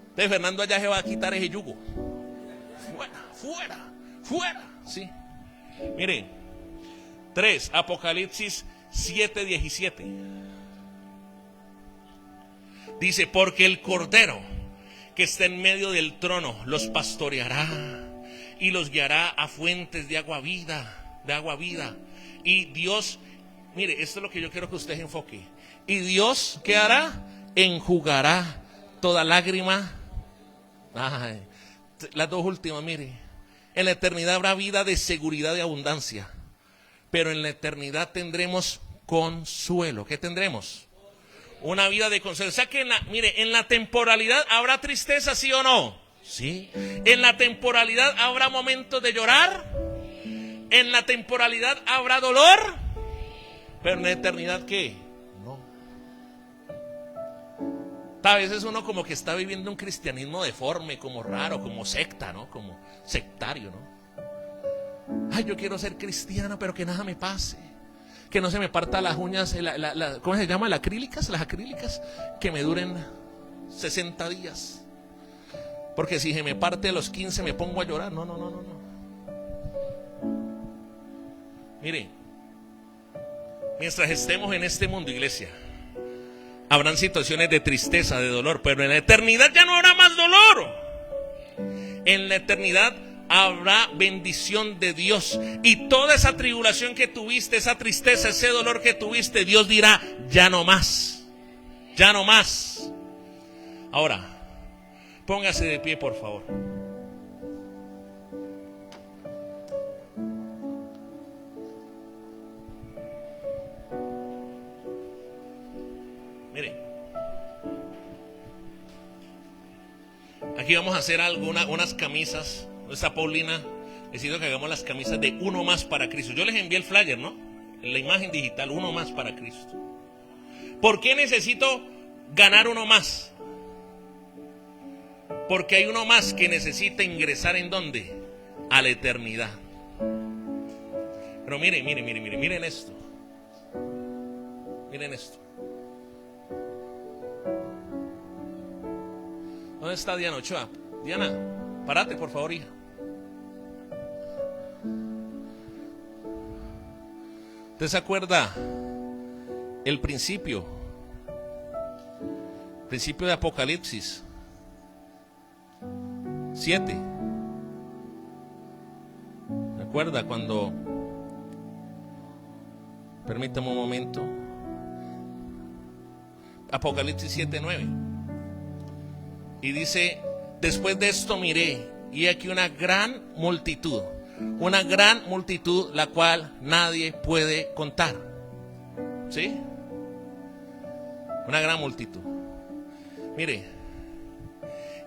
Entonces Fernando allá se va a quitar ese yugo. Fuera, sí. Miren, 3, Apocalipsis 7:17. Dice: porque el Cordero que está en medio del trono los pastoreará y los guiará a fuentes de agua vida. Y Dios, mire, esto es lo que yo quiero que usted enfoque. Y Dios, ¿qué hará? Enjugará toda lágrima. Ay, las dos últimas, mire. En la eternidad habrá vida de seguridad y abundancia, pero en la eternidad tendremos consuelo. ¿Qué tendremos? Una vida de consuelo. O sea que en la temporalidad habrá tristeza, ¿sí o no? Sí. En la temporalidad habrá momentos de llorar. En la temporalidad habrá dolor. Pero en la eternidad, ¿qué? No. A veces uno como que está viviendo un cristianismo deforme, como raro, como secta, ¿no? Como sectario, ¿no? Ay, yo quiero ser cristiano, pero que nada me pase. Que no se me parta las uñas, ¿cómo se llama? Las acrílicas, que me duren 60 días. Porque si se me parte a los 15 me pongo a llorar. No. Mire, mientras estemos en este mundo, iglesia, habrán situaciones de tristeza, de dolor, pero en la eternidad ya no habrá más dolor. En la eternidad habrá bendición de Dios. Y toda esa tribulación que tuviste, esa tristeza, ese dolor que tuviste, Dios dirá: ya no más. Ya no más. Ahora, póngase de pie, por favor. Mire, aquí vamos a hacer unas camisas. Esta Paulina, necesito que hagamos las camisas de uno más para Cristo. Yo les envié el flyer, ¿no? La imagen digital, uno más para Cristo. ¿Por qué necesito ganar uno más? Porque hay uno más que necesita ingresar ¿en dónde? A la eternidad. Pero miren esto. Miren esto. ¿Dónde está Diana Ochoa? Diana, párate por favor, hija. ¿Usted se acuerda el principio de Apocalipsis 7? ¿Se acuerda cuando? Permítame un momento. Apocalipsis 7:9. Y dice: después de esto miré, y aquí una gran multitud, la cual nadie puede contar. ¿Sí? Una gran multitud. Mire,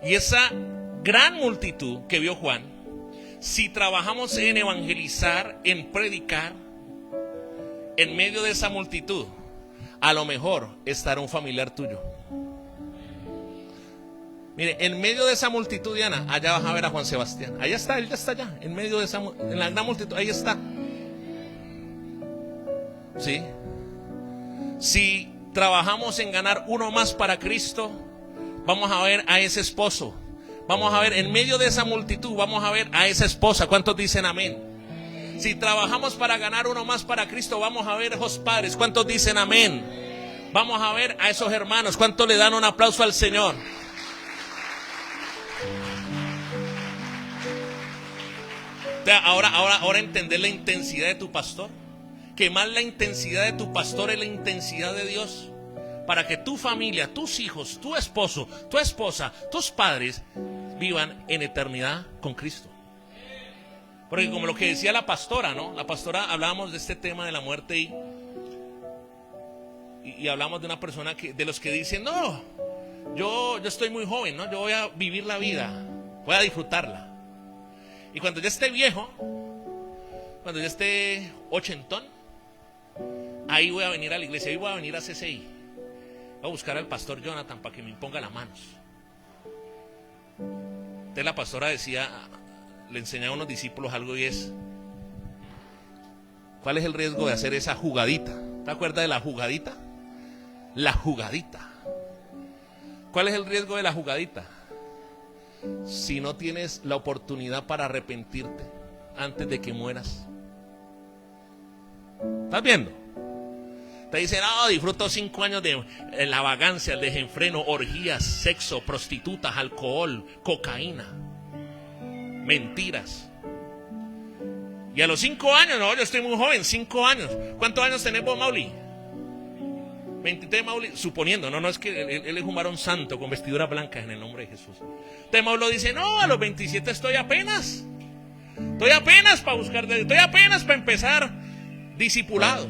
y esa gran multitud que vio Juan, si trabajamos en evangelizar, en predicar, en medio de esa multitud, a lo mejor estará un familiar tuyo. Mire, en medio de esa multitud, Diana, allá vas a ver a Juan Sebastián. Allá está, él ya está allá, en medio de esa, en la gran multitud, ahí está. ¿Sí? Si trabajamos en ganar uno más para Cristo, vamos a ver a ese esposo. Vamos a ver, en medio de esa multitud, vamos a ver a esa esposa. ¿Cuántos dicen amén? Si trabajamos para ganar uno más para Cristo, vamos a ver a esos padres. ¿Cuántos dicen amén? Vamos a ver a esos hermanos. ¿Cuántos le dan un aplauso al Señor? Ahora entender la intensidad de tu pastor. Que más la intensidad de tu pastor es la intensidad de Dios. Para que tu familia, tus hijos, tu esposo, tu esposa, tus padres vivan en eternidad con Cristo. Porque como lo que decía la pastora, ¿no? La pastora, hablábamos de este tema de la muerte y hablamos de una persona de los que dicen, no, yo estoy muy joven, ¿no? Yo voy a vivir la vida, voy a disfrutarla. Y cuando ya esté viejo, cuando ya esté ochentón, ahí voy a venir a la iglesia, ahí voy a venir a CCI. Voy a buscar al pastor Jonathan para que me imponga las manos. Entonces la pastora decía, le enseñaba a unos discípulos algo y es, ¿cuál es el riesgo de hacer esa jugadita? ¿Te acuerdas de la jugadita? La jugadita. ¿Cuál es el riesgo de la jugadita? Si no tienes la oportunidad para arrepentirte antes de que mueras. ¿Estás viendo? Te dicen, no, disfruto 5 años de la vagancia, el desenfreno, orgías, sexo, prostitutas, alcohol, cocaína, mentiras. Y a los 5 años, no, yo estoy muy joven, 5 años. ¿Cuántos años tenés vos, Mauli? 23, Mauli, suponiendo, no es que él es un varón santo con vestiduras blancas en el nombre de Jesús. Entonces Mauli dice, no, a los 27 estoy apenas para buscar, estoy apenas para empezar discipulado.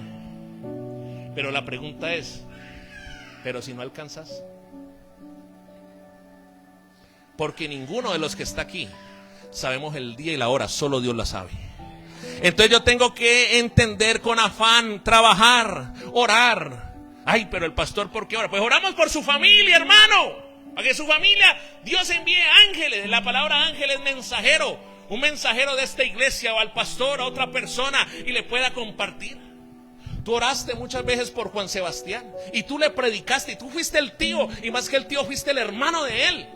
Pero la pregunta es, ¿pero si no alcanzas? Porque ninguno de los que está aquí sabemos el día y la hora, solo Dios la sabe. Entonces yo tengo que entender con afán, trabajar, orar. Ay, pero el pastor, ¿por qué ora? Pues oramos por su familia, hermano. Para que su familia, Dios envíe ángeles. La palabra ángel es mensajero. Un mensajero de esta iglesia o al pastor, a otra persona, y le pueda compartir. Tú oraste muchas veces por Juan Sebastián y tú le predicaste y tú fuiste el tío, y más que el tío fuiste el hermano de él.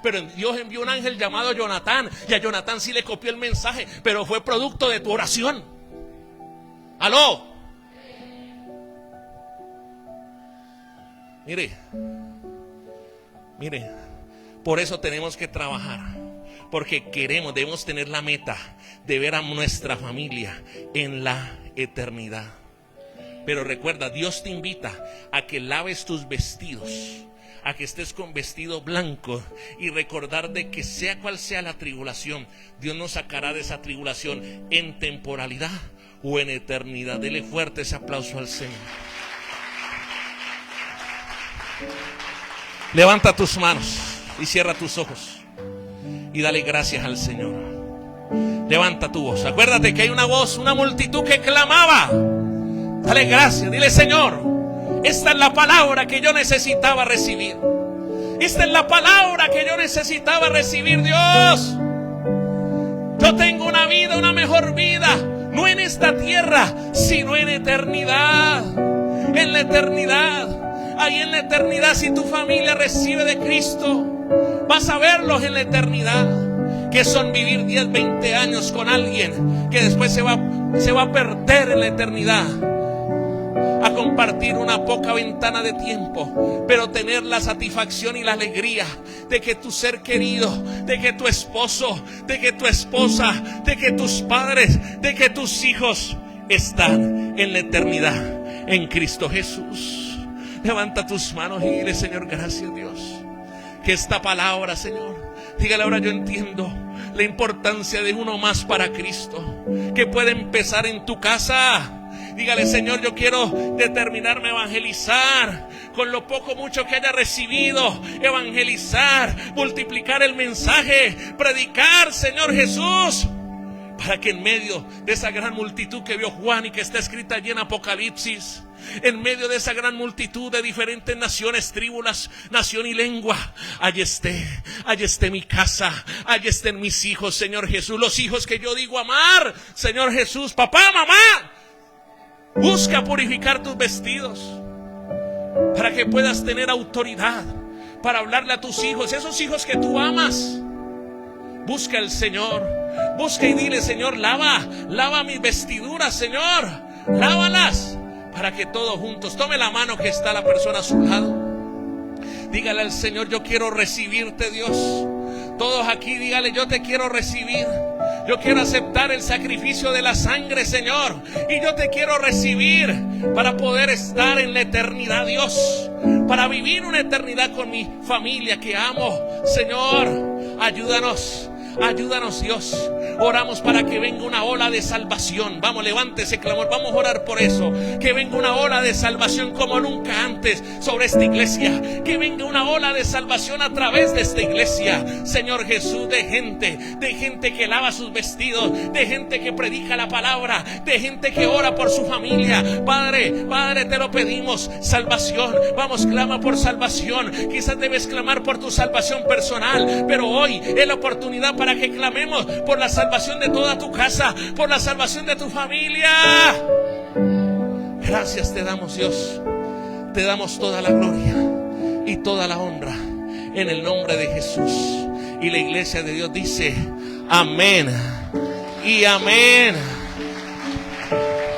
Pero Dios envió un ángel llamado Jonathan, y a Jonathan sí le copió el mensaje, pero fue producto de tu oración. ¿Aló? Mire, por eso tenemos que trabajar, porque debemos tener la meta de ver a nuestra familia en la eternidad. Pero recuerda, Dios te invita a que laves tus vestidos, a que estés con vestido blanco, y recordar de que sea cual sea la tribulación, Dios nos sacará de esa tribulación en temporalidad o en eternidad. Dele fuerte ese aplauso al Señor. Levanta tus manos y cierra tus ojos y dale gracias al Señor. Levanta tu voz. Acuérdate que hay una voz, una multitud que clamaba. Dale gracias, dile: Señor, esta es la palabra que yo necesitaba recibir. Esta es la palabra que yo necesitaba recibir, Dios. Yo tengo una vida, una mejor vida, no en esta tierra, sino en eternidad. En la eternidad. Ahí en la eternidad, si tu familia recibe de Cristo, vas a verlos en la eternidad. Que son vivir 10, 20 años con alguien que después se va a perder en la eternidad, a compartir una poca ventana de tiempo, pero tener la satisfacción y la alegría de que tu ser querido, de que tu esposo, de que tu esposa, de que tus padres, de que tus hijos están en la eternidad en Cristo Jesús. Levanta tus manos y dile: Señor, gracias, Dios, que esta palabra, Señor, dígale ahora: yo entiendo la importancia de uno más para Cristo, que puede empezar en tu casa. Dígale: Señor, yo quiero determinarme a evangelizar con lo poco mucho que haya recibido, evangelizar, multiplicar el mensaje, predicar, Señor Jesús, para que en medio de esa gran multitud que vio Juan y que está escrita allí en Apocalipsis, en medio de esa gran multitud de diferentes naciones, tribus, nación y lengua, allí esté mi casa, allí estén mis hijos, Señor Jesús, los hijos que yo digo amar, Señor Jesús. Papá, mamá, busca purificar tus vestidos para que puedas tener autoridad para hablarle a tus hijos, esos hijos que tú amas. Busca al Señor, busca y dile: Señor, lava mis vestiduras, Señor, lávalas, para que todos juntos, tome la mano que está la persona a su lado, dígale al Señor: yo quiero recibirte, Dios. Todos aquí dígale: yo te quiero recibir. Yo quiero aceptar el sacrificio de la sangre, Señor, y yo te quiero recibir para poder estar en la eternidad, Dios, para vivir una eternidad con mi familia que amo. Señor, ayúdanos, Dios. Oramos para que venga una ola de salvación. Vamos, levante ese clamor, vamos a orar por eso. Que venga una ola de salvación como nunca antes sobre esta iglesia. Que venga una ola de salvación a través de esta iglesia, Señor Jesús, de gente que lava sus vestidos, de gente que predica la palabra, de gente que ora por su familia. Padre, te lo pedimos, salvación. Vamos, clama por salvación. Quizás debes clamar por tu salvación personal, pero hoy es la oportunidad para que clamemos por la salvación de toda tu casa, por la salvación de tu familia. Gracias te damos, Dios. Te damos toda la gloria y toda la honra en el nombre de Jesús. Y la iglesia de Dios dice: amén y amén.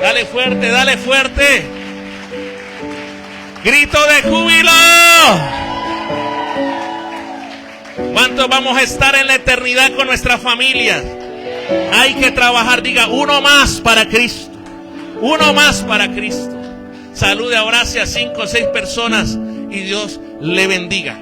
Dale fuerte, dale fuerte. Grito de júbilo. ¿Cuántos vamos a estar en la eternidad con nuestra familia? Hay que trabajar. Diga: uno más para Cristo. Uno más para Cristo. Salude, abrace a 5 o 6 personas y Dios le bendiga.